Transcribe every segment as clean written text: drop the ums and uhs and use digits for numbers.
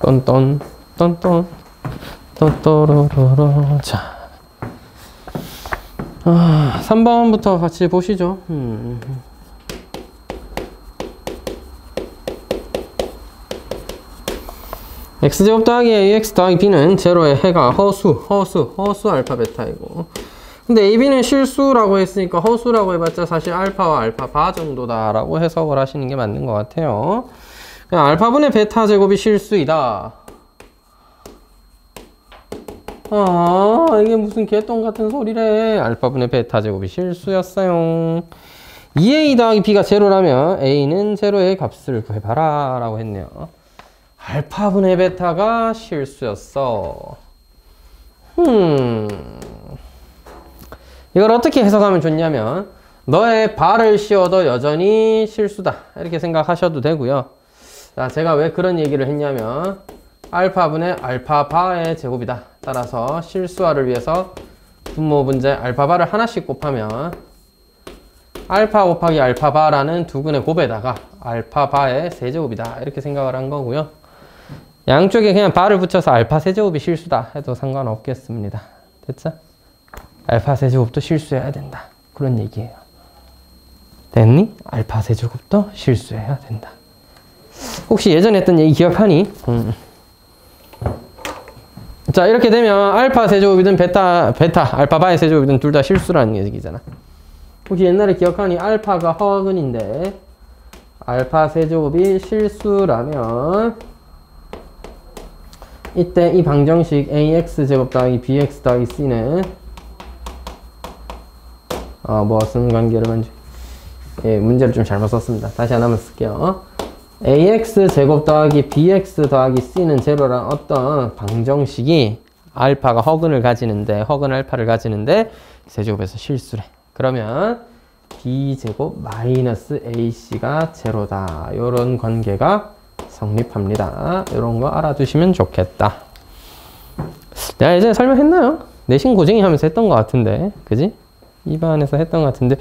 똔똔 똔똔 똔또로로로. 자, 3번부터 같이 보시죠. x제곱 더하기 ax 더하기 b는 제로의 해가 허수 알파 베타이고, 근데 ab는 실수라고 했으니까 허수라고 해봤자 사실 알파와 알파 바 정도다 라고 해석을 하시는 게 맞는 것 같아요. 그냥 알파분의 베타 제곱이 실수이다. 이게 무슨 개똥 같은 소리래. 알파분의 베타 제곱이 실수였어요. 2a 더하기 b가 제로라면 a는 제로의 값을 구해봐라 라고 했네요. 알파분의 베타가 실수였어. 이걸 어떻게 해석하면 좋냐면, 너의 바를 씌워도 여전히 실수다 이렇게 생각하셔도 되고요. 자, 제가 왜 그런 얘기를 했냐면, 알파분의 알파바의 제곱이다. 따라서 실수화를 위해서 분모분제 알파바를 하나씩 곱하면 알파 곱하기 알파바라는 두근의 곱에다가 알파바의 세제곱이다 이렇게 생각을 한 거고요. 양쪽에 그냥 바를 붙여서 알파 세제곱이 실수다 해도 상관없겠습니다. 됐죠? 알파 세제곱도 실수해야 된다, 그런 얘기예요. 됐니? 알파 세제곱도 실수해야 된다. 혹시 예전에 했던 얘기 기억하니? 자, 이렇게 되면 알파 세제곱이든 베타 알파바의 세제곱이든 둘 다 실수라는 얘기잖아. 혹시 옛날에 기억하니? 알파가 허근인데 알파 세제곱이 실수라면 이때 이 방정식 ax 제곱 더하기 bx 더하기 c는 무슨 관계를 만지? 예, 문제를 좀 잘못 썼습니다. 다시 하나만 쓸게요. ax 제곱 더하기 bx 더하기 c는 제로란 어떤 방정식이 알파가 허근을 가지는데, 허근 알파를 가지는데 세제곱에서 실수래. 그러면 b제곱 마이너스 ac가 제로다. 요런 관계가 성립합니다. 이런 거 알아두시면 좋겠다. 내가 예전에 설명했나요? 내신 고쟁이 하면서 했던 것 같은데, 그지? 2반에서 했던 것 같은데,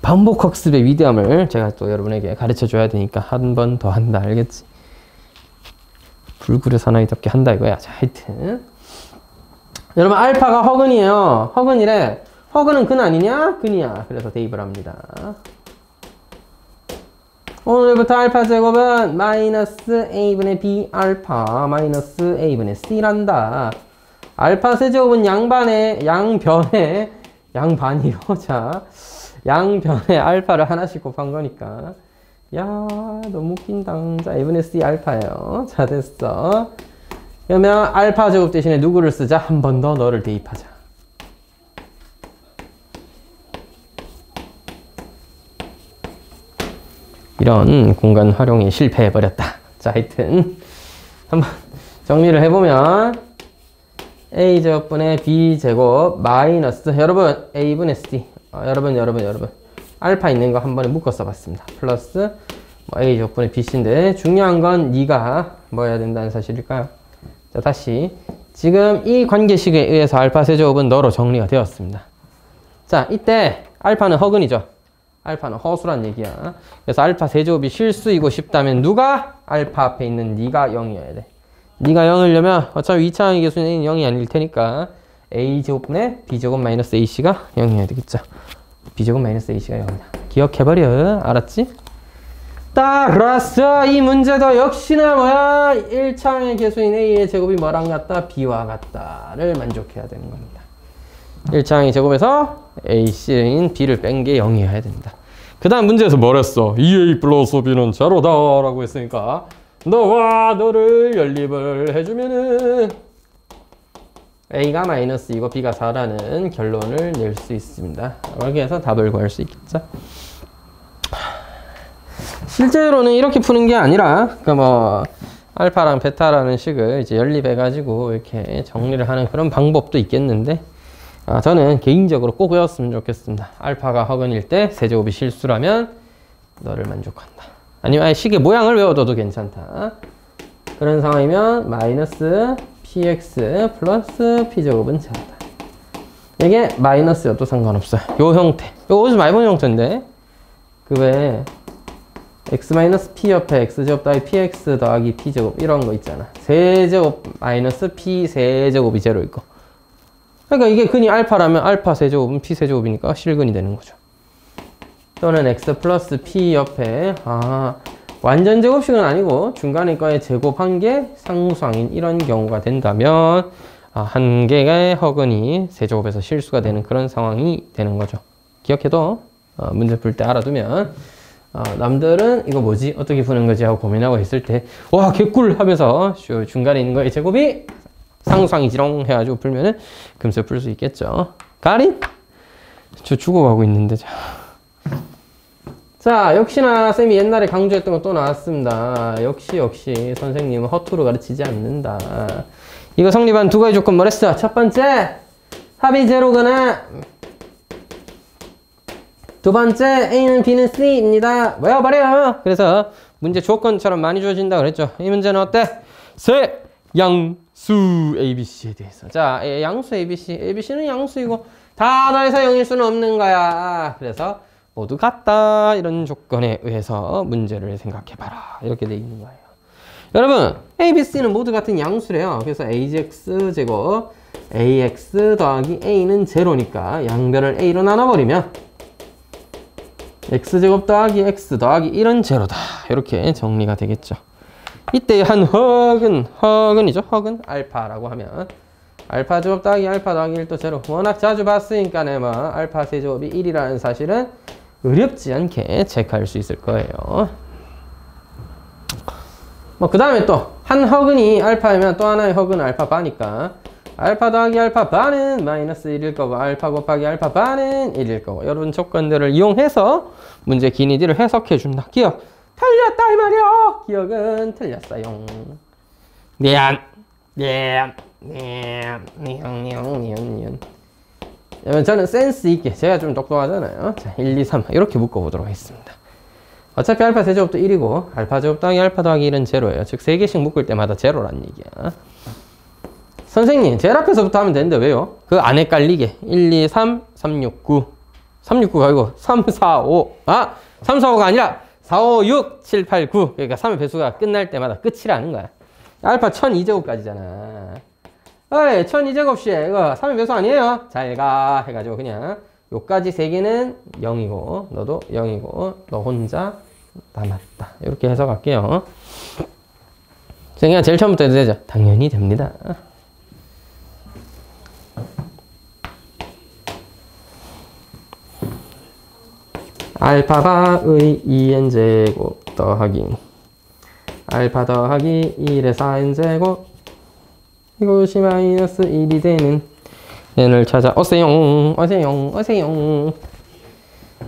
반복 학습의 위대함을 제가 또 여러분에게 가르쳐 줘야 되니까 한 번 더 한다. 알겠지? 불구려 사나이답게 한다 이거야. 자, 하여튼 여러분, 알파가 허근이에요. 허근이래. 허근은 근 아니냐? 근이야. 그래서 대입을 합니다. 오늘부터 알파 제곱은 마이너스 a분의 b 알파 마이너스 a분의 c란다. 알파 세제곱은 양반이요. 자, 양변에 알파를 하나씩 곱한 거니까. 야, 너무 웃긴다. 자, a분의 c 알파예요. 자, 됐어. 그러면 알파 제곱 대신에 누구를 쓰자? 한 번 더 너를 대입하자. 이런 공간 활용이 실패해버렸다. 자, 하여튼 한번 정리를 해보면 a제곱분의 b제곱 마이너스, 여러분 a분의 c, 여러분 알파 있는 거 한 번에 묶어 써봤습니다. 플러스 a제곱분의 bc인데, 중요한 건 네가 뭐 해야 된다는 사실일까요? 자, 다시 지금 이 관계식에 의해서 알파 세제곱은 너로 정리가 되었습니다. 자, 이때 알파는 허근이죠. 알파는 허수란 얘기야. 그래서 알파 세제곱이 실수이고 싶다면 누가? 알파 앞에 있는 네가 0이어야 돼. 네가 0이려면 어차피 2차항의 개수는 a는 0이 아닐 테니까 a제곱분의 b제곱 마이너스 ac가 0이어야 되겠죠. b제곱 마이너스 ac가 0이다. 기억해버려. 알았지? 따라서 이 문제도 역시나 뭐야? 1차항의 개수인 a의 제곱이 뭐랑 같다? b와 같다를 만족해야 되는 겁니다. 1차항의 제곱에서 ac인 b를 뺀 게 0이어야 된다. 그 다음 문제에서 뭐랬어? 2a 플러스 b는 제로다 라고 했으니까 너와 너를 연립을 해주면은 a가 마이너스 2고 b가 4라는 결론을 낼 수 있습니다. 이렇게 해서 답을 구할 수 있겠죠. 실제로는 이렇게 푸는 게 아니라, 그러니까 뭐 알파랑 베타라는 식을 이제 연립해가지고 이렇게 정리를 하는 그런 방법도 있겠는데, 저는 개인적으로 꼭 외웠으면 좋겠습니다. 알파가 허근일 때 세제곱이 실수라면 너를 만족한다. 아니면 식의 모양을 외워둬도 괜찮다. 그런 상황이면 마이너스 px 플러스 p제곱은 제로다. 이게 마이너스여도 상관없어요. 요 형태. 요거 어디서 많이 본 형태인데, 그 외에 x-p 옆에 x제곱 더하기 px 더하기 p제곱 이런 거 있잖아. 세제곱 마이너스 p 세제곱이 제로일 거. 그러니까 이게 근이 알파라면 알파 세제곱은 p 세제곱이니까 실근이 되는 거죠. 또는 x 플러스 p 옆에 완전 제곱식은 아니고 중간에 거에 제곱한 게 상수항인 이런 경우가 된다면 한 개의 허근이 세제곱에서 실수가 되는 그런 상황이 되는 거죠. 기억해도 문제 풀 때 알아두면 남들은 이거 뭐지? 어떻게 푸는 거지? 하고 고민하고 있을 때 와 개꿀 하면서 중간에 있는 거의 제곱이 상수항이지롱 해가지고 풀면은 금세 풀 수 있겠죠. 가린? 저 죽어가고 있는데 자 역시나 쌤이 옛날에 강조했던 거 또 나왔습니다. 역시 선생님은 허투루 가르치지 않는다. 이거 성립한 두 가지 조건 뭐랬어? 첫 번째 합이 제로거나 두 번째 A는 B는 C입니다. 외워버려요. 그래서 문제 조건처럼 많이 주어진다 그랬죠. 이 문제는 어때? 세 양수 ABC에 대해서. 자, 양수 ABC는 양수이고 다 더해서 0일 수는 없는 거야. 그래서 모두 같다. 이런 조건에 의해서 문제를 생각해봐라. 이렇게 돼 있는 거예요. 여러분, ABC는 모두 같은 양수래요. 그래서 AX제곱 AX 더하기 A는 제로니까 양변을 A로 나눠버리면 X제곱 더하기 X 더하기 1은 제로다. 이렇게 정리가 되겠죠. 이때 한 허근이죠. 허근 알파라고 하면 알파 제곱 더하기 알파 더하기 1도 제로. 워낙 자주 봤으니까 뭐 알파 세제곱이 1이라는 사실은 어렵지 않게 체크할 수 있을 거예요. 뭐 그 다음에 또 한 허근이 알파이면 또 하나의 허근은 알파 바니까 알파 더하기 알파 반은 마이너스 1일 거고 알파 곱하기 알파 반은 1일 거고 이런 조건들을 이용해서 문제 기니디를 해석해 준다. 기억 틀렸다 이 말이야. 기억은 틀렸어요. 미안. 저는 센스 있게 제가 좀 똑똑하잖아요. 자, 1, 2, 3 이렇게 묶어보도록 하겠습니다. 어차피 알파 세제곱도 1이고 알파 제곱 더하기 알파 더하기 1은 제로예요. 즉 3개씩 묶을 때마다 제로란 얘기야. 선생님 제일 앞에서부터 하면 되는데 왜요? 그 안 헷갈리게 1, 2, 3, 3, 6, 9 369가 아니고 3, 4, 5 3, 4, 5가 아니라 4, 5, 6, 7, 8, 9 그러니까 3의 배수가 끝날 때마다 끝이라는 거야. 알파 1002제곱까지잖아. 어이 1002제곱씩 이거 3의 배수 아니에요? 잘가 해가지고 그냥 요까지 3개는 0이고 너도 0이고 너 혼자 남았다. 이렇게 해석할게요. 그냥 제일 처음부터 해도 되죠? 당연히 됩니다. 알파바의 2n제곱 더하기 알파 더하기 1의 4n제곱 이것이 마이너스 1이 되는 n을 찾아 오세용.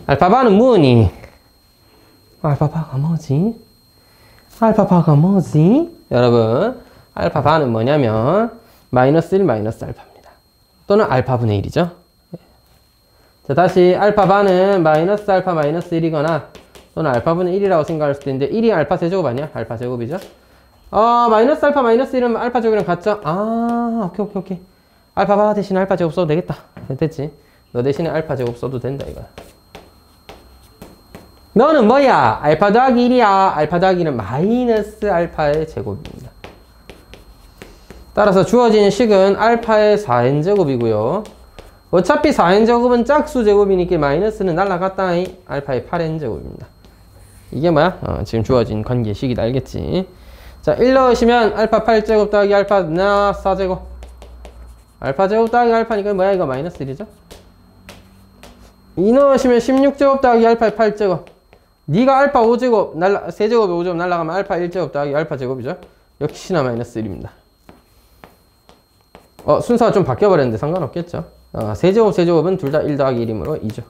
알파바는 뭐니? 알파바가 뭐지? 여러분 알파바는 뭐냐면 마이너스 1 마이너스 알파입니다. 또는 알파분의 1이죠. 자, 다시 알파바는 마이너스 알파 마이너스 1이거나 또는 알파분의 1이라고 생각할 수도 있는데 1이 알파 세제곱 아니야? 알파 제곱이죠? 마이너스 알파 마이너스 1은 알파 제곱이랑 같죠? 오케이. 알파바 대신에 알파 제곱 써도 되겠다. 됐지? 너 대신에 알파 제곱 써도 된다 이거야. 너는 뭐야? 알파 더하기 1이야. 알파 더하기 1은 마이너스 알파의 제곱입니다. 따라서 주어진 식은 알파의 4n제곱이고요. 어차피 4n제곱은 짝수 제곱이니까 마이너스는 날라갔다. 알파의 8n제곱입니다. 이게 뭐야? 지금 주어진 관계식이다. 알겠지? 자, 1 넣으시면 알파 8제곱 더하기 알파 4제곱. 알파 제곱 더하기 알파니까 뭐야? 이거 마이너스 1이죠? 2 넣으시면 16제곱 더하기 알파의 8제곱. 니가 알파 5제곱, 세제곱에 5제곱 날라가면 알파 1제곱 더하기 알파 제곱이죠? 역시나 마이너스 1입니다. 순서가 좀 바뀌어버렸는데 상관없겠죠? 세제곱은 둘 다 1 더하기 1이므로 2죠.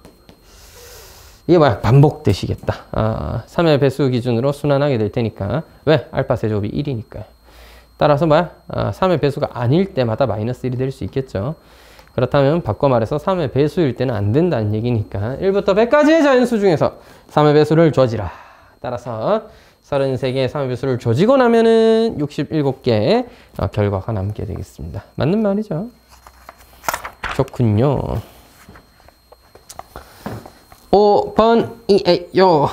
이게 뭐야? 반복되시겠다. 3의 배수 기준으로 순환하게 될 테니까. 왜? 알파 세제곱이 1이니까요. 따라서 뭐야? 3의 배수가 아닐 때마다 마이너스 1이 될 수 있겠죠. 그렇다면 바꿔 말해서 3의 배수일 때는 안 된다는 얘기니까 1부터 100까지의 자연수 중에서 3의 배수를 줘지라. 따라서 33개의 3의 배수를 줘지고 나면은 67개의 결과가 남게 되겠습니다. 맞는 말이죠. 좋군요. 5번이에요.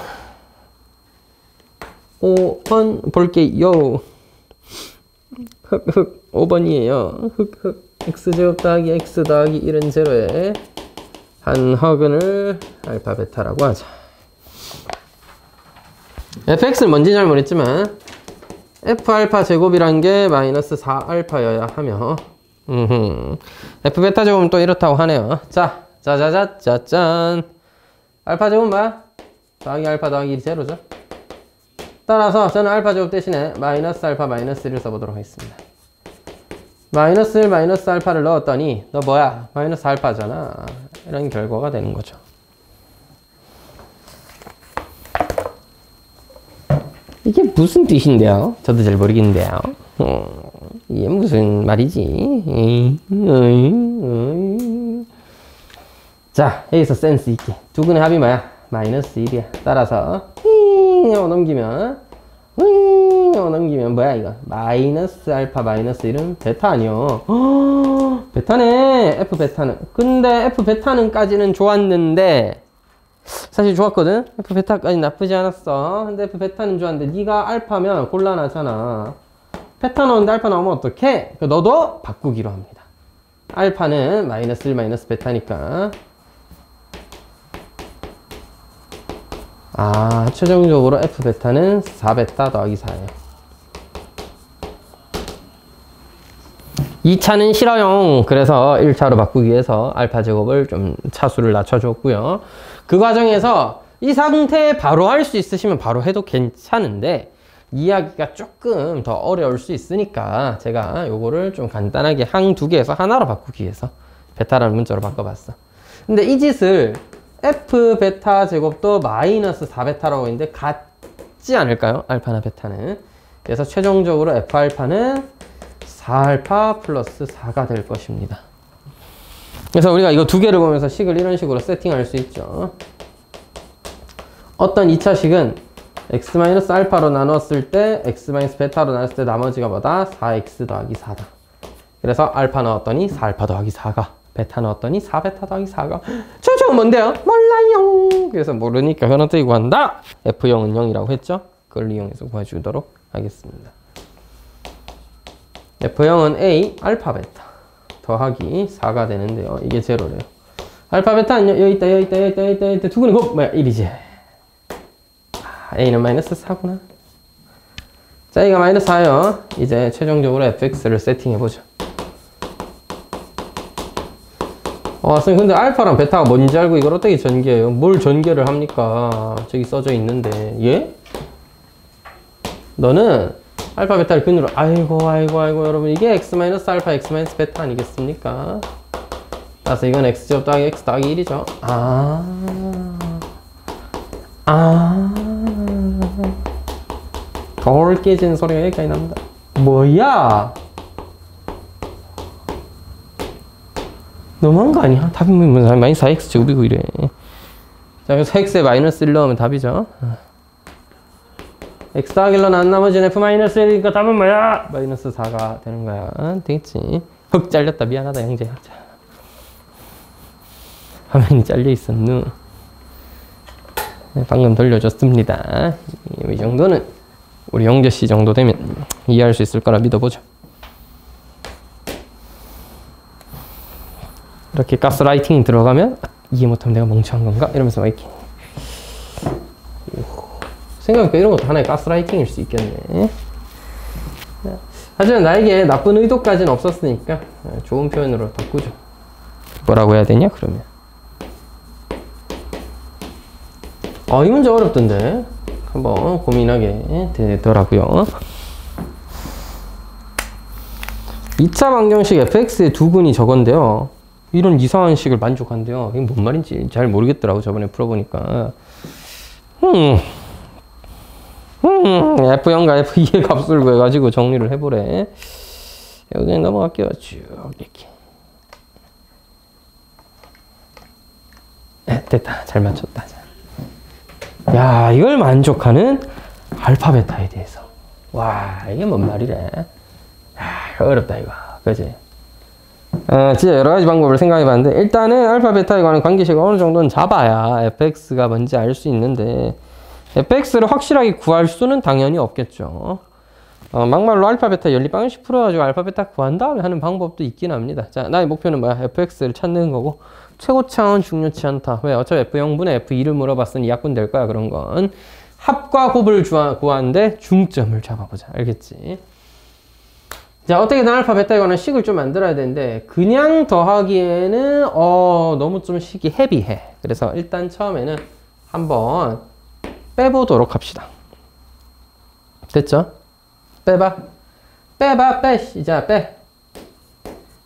5번 볼게요. 흑흑 5번이에요. 흑흑 x제곱 더하기 x 더하기 1은 제로에 한 허근을 알파 베타라고 하자. fx를 뭔지 잘 모르겠지만 f 알파 제곱이란 게 마이너스 4 알파여야 하며 f 베타 제곱은 또 이렇다고 하네요. 자, 짜자자짜짠. 알파 제곱은 뭐야? 더하기 알파 더하기 1이 제로죠. 따라서 저는 알파 제곱 대신에 마이너스 알파 마이너스 1을 써보도록 하겠습니다. 마이너스 1 마이너스 알파를 넣었더니 너 뭐야? 마이너스 알파잖아. 이런 결과가 되는 거죠. 이게 무슨 뜻인데요? 저도 잘 모르겠는데요. 이게 무슨 말이지? 자, 여기서 센스 있게 두근의 합이 뭐야? 마이너스 1이야. 따라서 하고 넘기면 뭐야 이거? 마이너스 알파 마이너스 1은 베타 아니요. 베타네. F 베타는. 근데 F 베타는 까지는 좋았는데 사실 좋았거든. F 베타까지 나쁘지 않았어. 근데 F 베타는 좋았는데 네가 알파면 곤란하잖아. 베타 넣었는데 알파 나오면 어떡해? 너도 바꾸기로 합니다. 알파는 마이너스 1 마이너스 베타니까 최종적으로 F 베타는 4베타 더하기 4예요. 2차는 싫어요. 그래서 1차로 바꾸기 위해서 알파 제곱을 좀 차수를 낮춰줬고요. 그 과정에서 이 상태에 바로 할 수 있으시면 바로 해도 괜찮은데 이야기가 조금 더 어려울 수 있으니까 제가 요거를 좀 간단하게 항 두 개에서 하나로 바꾸기 위해서 베타라는 문자로 바꿔봤어. 근데 이 짓을 F 베타 제곱도 마이너스 4베타라고 했는데 같지 않을까요? 알파나 베타는. 그래서 최종적으로 F 알파는 4알파 플러스 4가 될 것입니다. 그래서 우리가 이거 두 개를 보면서 식을 이런 식으로 세팅할 수 있죠. 어떤 2차식은 x-알파로 나눴을 때 x-베타로 나눴을 때 나머지가 뭐다? 4x 더하기 4다. 그래서 알파 넣었더니 4알파 더하기 4가, 베타 넣었더니 4베타 더하기 4가. 저쪽은 뭔데요? 몰라요. 그래서 모르니까 변화되기 구한다. F0은 0이라고 했죠? 그걸 이용해서 구해주도록 하겠습니다. F0은 A 알파 베타 더하기 4가 되는데요. 이게 제로래요. 알파 베타는 여기 있다, 여기 있다, 여기 있다, 여기 있다, 여기 있다. 두근이 곱! 뭐야? 1이지. A는 마이너스 4구나. 자, A가 마이너스 4요. 이제 최종적으로 fx를 세팅해보죠. 선생님, 근데 알파랑 베타가 뭔지 알고 이걸 어떻게 전개해요? 뭘 전개를 합니까? 저기 써져 있는데. 예? 너는 알파 베타를 근으로 아이고 여러분 이게 x-알파 x-베타 아니겠습니까? 따라서 이건 x제곱 더하기 x 더하기 1이죠. 돌 깨지는 소리가 여기까지 납니다. 뭐야? 너무한 거 아니야? 답이 마이너스 4x 제곱이고 이래. 자, 그래서 x에 마이너스 1 넣으면 답이죠. x 더하기로 난 나머지는 f-1이니까 답은 뭐야? 마이너스 4가 되는 거야. 되겠지? 흑 잘렸다. 미안하다 형제. 화면이 잘려 있었누. 방금 돌려줬습니다. 이 정도는 우리 영재씨 정도 되면 이해할 수 있을 거라 믿어보죠. 이렇게 가스라이팅이 들어가면 이해 못하면 내가 멍청한 건가? 이러면서 막 이렇게 생각해보니까 이런 것도 하나의 가스라이팅일 수 있겠네. 하지만 나에게 나쁜 의도까지는 없었으니까 좋은 표현으로 바꾸죠. 뭐라고 해야 되냐 그러면. 이 문제 어렵던데 한번 고민하게 되더라고요. 2차 방정식 fx의 두근이 저건데요. 이런 이상한 식을 만족한대요. 이게 뭔 말인지 잘 모르겠더라고 저번에 풀어보니까. F0과 F2의 값을 구해가지고 정리를 해보래. 여기 넘어갈게요. 쭉 이렇게. 됐다. 잘 맞췄다. 야, 이걸 만족하는 알파 베타에 대해서. 와, 이게 뭔 말이래. 야, 어렵다 이거. 그지? 진짜 여러 가지 방법을 생각해 봤는데 일단은 알파 베타에 관한 관계식을 어느 정도는 잡아야 fx가 뭔지 알 수 있는데 fx를 확실하게 구할 수는 당연히 없겠죠. 막말로 알파, 베타 연립방정식 풀어가지고 알파, 베타 구한 다음에 하는 방법도 있긴 합니다. 자, 나의 목표는 뭐야? fx를 찾는 거고, 최고차원 중요치 않다. 왜? 어차피 f0분의 f2를 물어봤으니 약분 될 거야, 그런 건. 합과 곱을 구하는데 중점을 잡아보자. 알겠지? 자, 어떻게든 알파, 베타에 관한 식을 좀 만들어야 되는데, 그냥 더하기에는, 너무 좀 식이 헤비해. 그래서 일단 처음에는 한번 빼보도록 합시다. 됐죠? 빼봐. 자, 빼.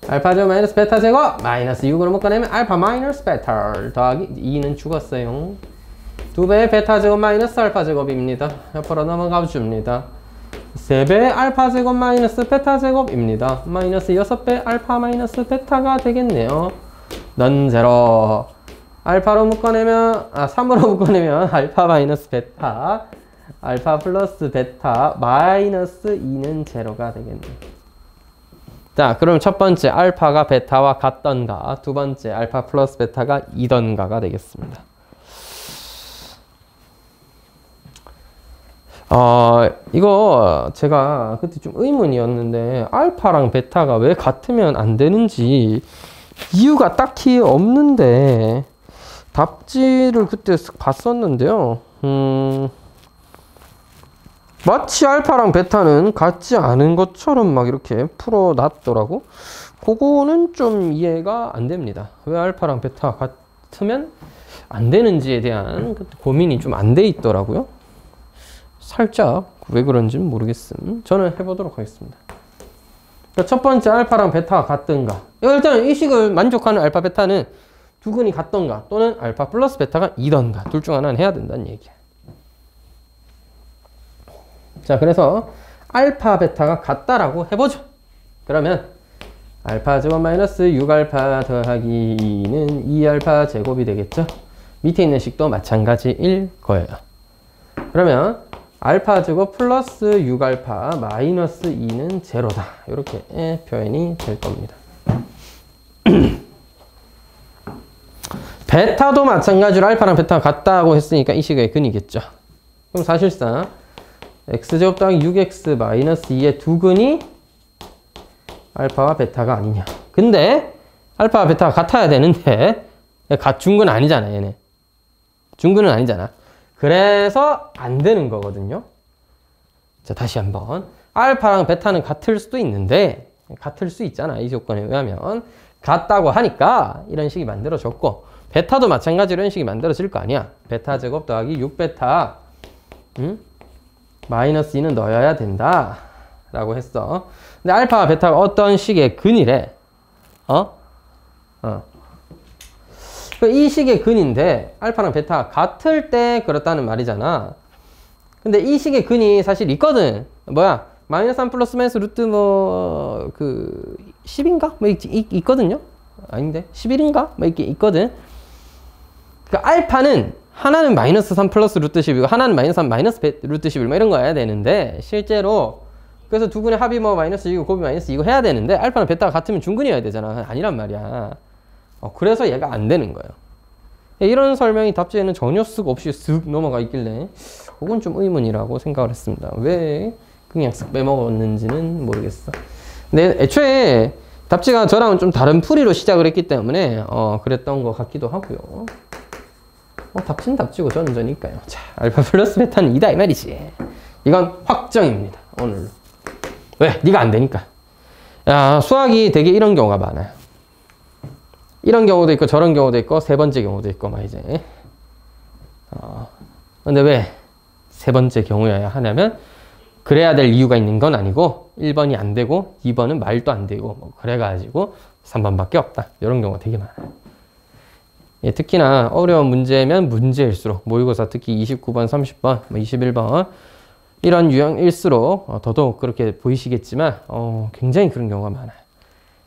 알파 제곱 마이너스 베타 제곱 마이너스 6으로 묶어내면 알파 마이너스 베타 더하기 2는 죽었어요. 2배의 베타 제곱 마이너스 알파 제곱입니다. 옆으로 넘어가 줍니다. 3배의 알파 제곱 마이너스 베타 제곱입니다. 마이너스 6배 알파 마이너스 베타가 되겠네요. 넌 제로. 알파로 묶어내면, 3으로 묶어내면 알파 마이너스 베타, 알파 플러스 베타 마이너스 2는 제로가 되겠네요. 자, 그럼 첫 번째 알파가 베타와 같던가, 두 번째 알파 플러스 베타가 2던가가 되겠습니다. 이거 제가 그때 좀 의문이었는데 알파랑 베타가 왜 같으면 안 되는지 이유가 딱히 없는데 답지를 그때 봤었는데요. 마치 알파랑 베타는 같지 않은 것처럼 막 이렇게 풀어놨더라고. 그거는 좀 이해가 안 됩니다. 왜 알파랑 베타가 같으면 안 되는지에 대한 고민이 좀 안 돼 있더라고요. 살짝 왜 그런지는 모르겠음. 저는 해보도록 하겠습니다. 그러니까 첫 번째 알파랑 베타가 같던가. 일단 이 식을 만족하는 알파 베타는 두근이 같던가 또는 알파 플러스 베타가 2던가 둘 중 하나는 해야 된다는 얘기야. 자, 그래서 알파 베타가 같다라고 해보죠. 그러면 알파 제곱 마이너스 6알파 더하기 2는 2알파 제곱이 되겠죠. 밑에 있는 식도 마찬가지일 거예요. 그러면 알파 제곱 플러스 6알파 마이너스 2는 제로다. 이렇게 표현이 될 겁니다. 베타도 마찬가지로 알파랑 베타가 같다고 했으니까 이 식의 근이겠죠. 그럼 사실상 x제곱 더하기 6x 마이너스 2의 두 근이 알파와 베타가 아니냐. 근데 알파와 베타가 같아야 되는데 중근 아니잖아, 얘네. 중근은 아니잖아. 그래서 안 되는 거거든요. 자, 다시 한번. 알파랑 베타는 같을 수도 있는데, 같을 수 있잖아. 이 조건에 의하면. 같다고 하니까 이런 식이 만들어졌고, 베타도 마찬가지로 이런 식이 만들어질 거 아니야. 베타 제곱 더하기 6베타, 마이너스 2는 넣어야 된다. 라고 했어. 근데 알파와 베타가 어떤 식의 근이래? 이 식의 근인데 알파랑 베타가 같을 때 그렇다는 말이잖아. 근데 이 식의 근이 사실 있거든. 뭐야? 마이너스 3 플러스 마이너스 루트 10인가? 있거든요? 아닌데? 11인가? 이렇게 있거든. 그러니까 알파는 하나는 마이너스 3 플러스 루트 10이고 하나는 마이너스 3 마이너스 루트 11 이런 거 해야 되는데 실제로 그래서 두 근의 합이 마이너스 2고 곱이 마이너스 2고 해야 되는데 알파랑 베타가 같으면 중근이어야 되잖아. 아니란 말이야. 그래서 얘가 안 되는 거예요. 이런 설명이 답지에는 전혀 쓱 없이 쓱 넘어가 있길래 그건 좀 의문이라고 생각을 했습니다. 왜 그냥 쓱 빼먹었는지는 모르겠어. 근데 애초에 답지가 저랑은 좀 다른 풀이로 시작을 했기 때문에 그랬던 것 같기도 하고요. 답지는 답지고 저는 저니까요. 자, 알파 플러스 베타는 2다 이 말이지. 이건 확정입니다. 오늘로. 왜? 네가 안 되니까. 야, 수학이 되게 이런 경우가 많아요. 이런 경우도 있고 저런 경우도 있고 세 번째 경우도 있고 막 이제 근데 왜 세 번째 경우여야 하냐면 그래야 될 이유가 있는 건 아니고 1번이 안 되고 2번은 말도 안 되고 뭐 그래가지고 3번밖에 없다. 이런 경우가 되게 많아요. 예, 특히나 어려운 문제면 문제일수록 모의고사 특히 29번, 30번, 21번 이런 유형일수록 더더욱 그렇게 보이시겠지만 굉장히 그런 경우가 많아요.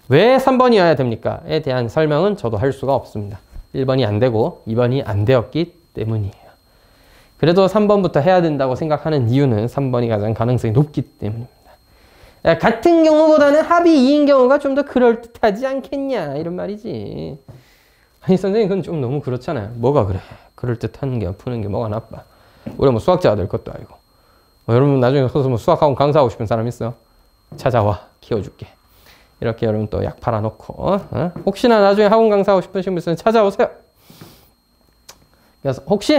왜 3번이어야 됩니까? 에 대한 설명은 저도 할 수가 없습니다. 1번이 안 되고 2번이 안 되었기 때문이에요. 그래도 3번부터 해야 된다고 생각하는 이유는 3번이 가장 가능성이 높기 때문입니다. 같은 경우보다는 합이 2인 경우가 좀 더 그럴듯하지 않겠냐 이런 말이지. 아니 선생님 그건 좀 너무 그렇잖아요. 뭐가 그래? 그럴듯한 게 푸는 게 뭐가 나빠? 우리 뭐 수학자가 될 것도 아니고. 여러분 나중에 커서 뭐 수학학원 강사하고 싶은 사람 있어요? 찾아와. 키워줄게. 이렇게 여러분 또 약 팔아놓고 혹시나 나중에 학원 강사하고 싶으신 분 있으면 찾아오세요. 그래서 혹시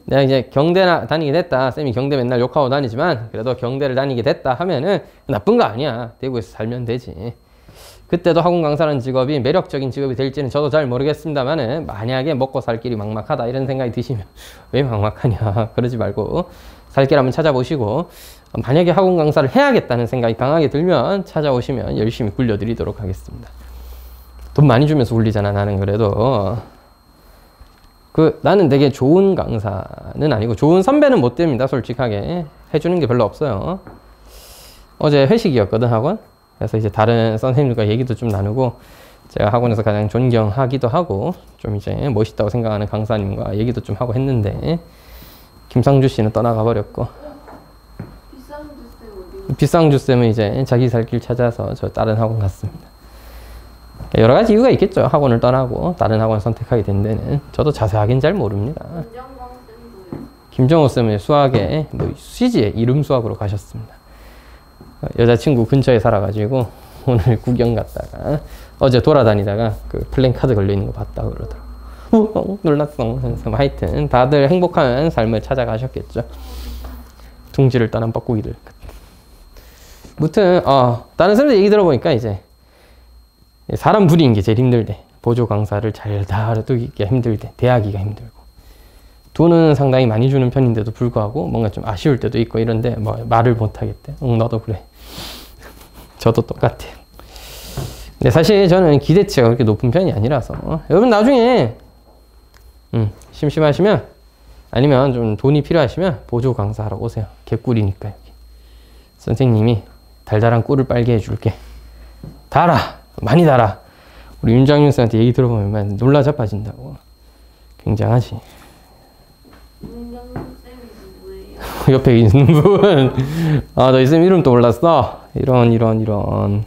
내가 이제 경대나 다니게 됐다. 쌤이 경대 맨날 욕하고 다니지만 그래도 경대를 다니게 됐다 하면은 나쁜 거 아니야. 대구에서 살면 되지. 그때도 학원 강사라는 직업이 매력적인 직업이 될지는 저도 잘 모르겠습니다만은 만약에 먹고 살 길이 막막하다 이런 생각이 드시면 왜 막막하냐 그러지 말고 살 길 한번 찾아보시고 만약에 학원 강사를 해야겠다는 생각이 강하게 들면 찾아오시면 열심히 굴려드리도록 하겠습니다. 돈 많이 주면서 굴리잖아. 나는 그래도 나는 되게 좋은 강사는 아니고 좋은 선배는 못 됩니다. 솔직하게 해주는 게 별로 없어요. 어제 회식이었거든 학원. 그래서 이제 다른 선생님들과 얘기도 좀 나누고 제가 학원에서 가장 존경하기도 하고 좀 이제 멋있다고 생각하는 강사님과 얘기도 좀 하고 했는데 김상주 씨는 떠나가 버렸고 비상주 쌤은 이제 자기 살 길 찾아서 저 다른 학원 갔습니다. 여러 가지 이유가 있겠죠. 학원을 떠나고 다른 학원 선택하게 된 데는 저도 자세하게는 잘 모릅니다. 김정호 쌤은 수학에 뭐 수시지에 이름 수학으로 가셨습니다. 여자친구 근처에 살아가지고 오늘 구경 갔다가 어제 돌아다니다가 그 플랜카드 걸려있는 거 봤다고 그러더라고. 놀랐어. 그래서 하여튼 다들 행복한 삶을 찾아가셨겠죠. 둥지를 떠난 뻐꾸기들. 무튼 다른 사람들 얘기 들어보니까 이제 사람 부리는 게 제일 힘들대. 보조 강사를 잘 다루기가 힘들대. 대하기가 힘들고. 돈은 상당히 많이 주는 편인데도 불구하고 뭔가 좀 아쉬울 때도 있고 이런데 뭐 말을 못 하겠대. 너도 그래. 저도 똑같아요. 근데 사실 저는 기대치가 그렇게 높은 편이 아니라서 여러분 나중에 심심하시면 아니면 좀 돈이 필요하시면 보조 강사하러 오세요. 개꿀이니까 여기. 선생님이 달달한 꿀을 빨게 해줄게. 달아. 많이 달아. 우리 윤장윤 쌤한테 얘기 들어보면 놀라 자빠진다고. 굉장하지. 옆에 있는 분. 너희 쌤 이름도 몰랐어? 이런.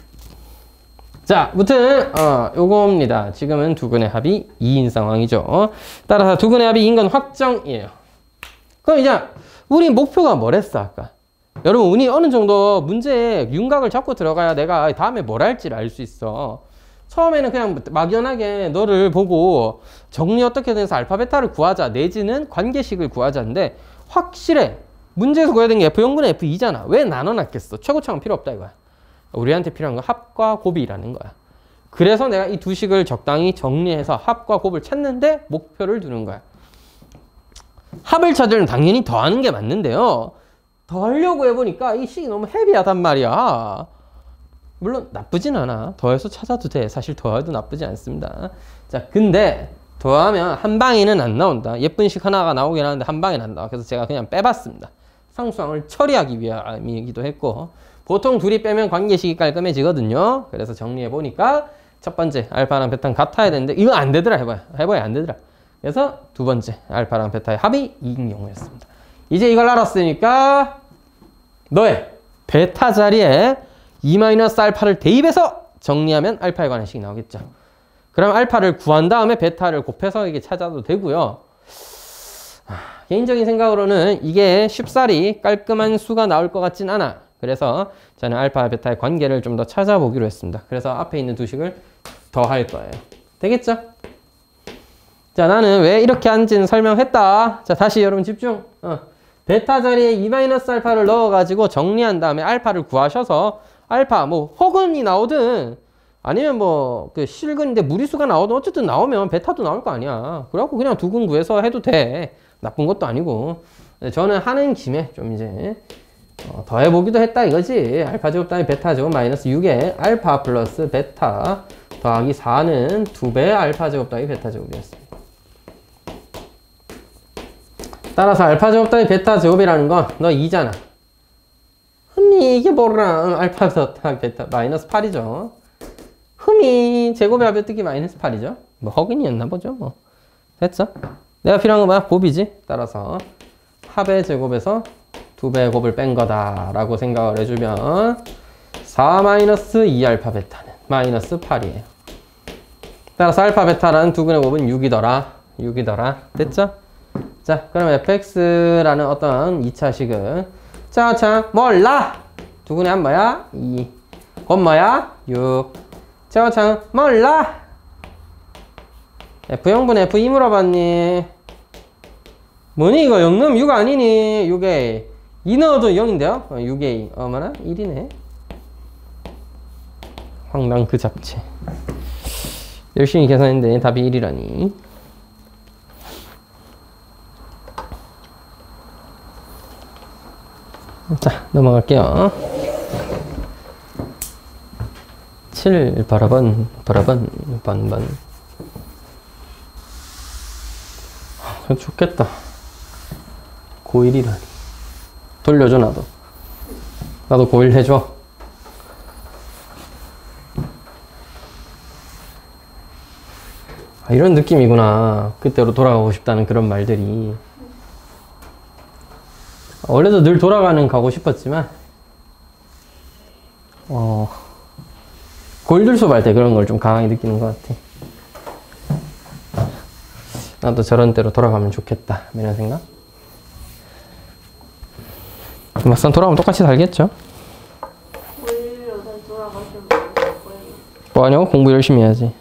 자, 무튼, 요겁니다. 지금은 두근의 합이 2인 상황이죠. 따라서 두근의 합이 2인 건 확정이에요. 그럼 이제, 우리 목표가 뭐랬어, 아까? 여러분, 운이 어느 정도 문제에 윤곽을 잡고 들어가야 내가 다음에 뭘 할지를 알 수 있어. 처음에는 그냥 막연하게 너를 보고 정리 어떻게든 해서 알파, 베타를 구하자. 내지는 관계식을 구하자인데, 확실해. 문제에서 구해야 되는 게 F0분의 F2잖아. 왜 나눠놨겠어? 최고차는 필요 없다 이거야. 우리한테 필요한 건 합과 곱이라는 거야. 그래서 내가 이 두 식을 적당히 정리해서 합과 곱을 찾는데 목표를 두는 거야. 합을 찾으려면 당연히 더하는 게 맞는데요. 더하려고 해보니까 이 식이 너무 헤비하단 말이야. 물론 나쁘진 않아. 더해서 찾아도 돼. 사실 더해도 나쁘지 않습니다. 자, 근데 더하면 한 방에는 안 나온다. 예쁜 식 하나가 나오긴 하는데 한 방에는 안 나와. 그래서 제가 그냥 빼봤습니다. 상수항을 처리하기 위함이기도 했고 보통 둘이 빼면 관계식이 깔끔해지거든요. 그래서 정리해보니까 첫 번째 알파랑 베타는 같아야 되는데 이거 안 되더라. 해봐야 안 되더라. 그래서 두 번째 알파랑 베타의 합이 2인 경우였습니다. 이제 이걸 알았으니까 너의 베타 자리에 2-알파를 대입해서 정리하면 알파에 관한 식이 나오겠죠. 그럼 알파를 구한 다음에 베타를 곱해서 이게 찾아도 되고요. 개인적인 생각으로는 이게 쉽사리 깔끔한 수가 나올 것 같진 않아. 그래서 저는 알파, 베타의 관계를 좀 더 찾아보기로 했습니다. 그래서 앞에 있는 두 식을 더할 거예요. 되겠죠? 자, 나는 왜 이렇게 하는지는 설명했다. 자, 다시 여러분 집중. 베타 자리에 2-알파를 넣어가지고 정리한 다음에 알파를 구하셔서 알파, 뭐, 허근이 나오든 아니면 뭐, 그 실근인데 무리수가 나오든 어쨌든 나오면 베타도 나올 거 아니야. 그래갖고 그냥 두근 구해서 해도 돼. 나쁜 것도 아니고. 저는 하는 김에 좀 이제, 더 해보기도 했다 이거지. 알파 제곱 더하기 베타 제곱 마이너스 6에 알파 플러스 베타 더하기 4는 2배 알파 제곱 더하기 베타 제곱이었습니다. 따라서 알파 제곱 더하기 베타 제곱이라는 건 너 2잖아. 이게 뭐라? 알파 더하기 베타 마이너스 8이죠. 제곱의 합의어떻게 마이너스 8이죠? 뭐 허근이었나 보죠. 뭐 됐어? 내가 필요한 건 뭐야? 곱이지. 따라서 합의 제곱에서 2배의 곱을 뺀 거다라고 생각을 해주면 4-2알파 베타는 마이너스 8이에요. 따라서 알파 베타라는 두근의 곱은 6이더라. 됐죠? 자, 그럼 fx라는 어떤 2차식은 자, 몰라. 두근의 한 뭐야? 2. 곧 뭐야? 6. 자, 몰라. F형분 F2 물어봤니? 뭐니 이거 0 넣으면 6 아니니? 6A 2 넣어도 0인데요? 6A 어머나 1이네. 황당 그 잡채. 열심히 계산했는데 답이 1이라니. 자, 넘어갈게요. 7 바라번 번번. 좋겠다. 고1이라니. 돌려줘 나도. 나도 고1 해줘. 아, 이런 느낌이구나. 그때로 돌아가고 싶다는 그런 말들이. 원래도 늘 돌아가는 가고 싶었지만 고1 수업할 때 그런 걸 좀 강하게 느끼는 것 같아. 나도 저런 때로 돌아가면 좋겠다 이런 생각. 막상 돌아가면 똑같이 살겠죠. 고1로 돌아가시면 뭐 하냐고? 공부 열심히 해야지.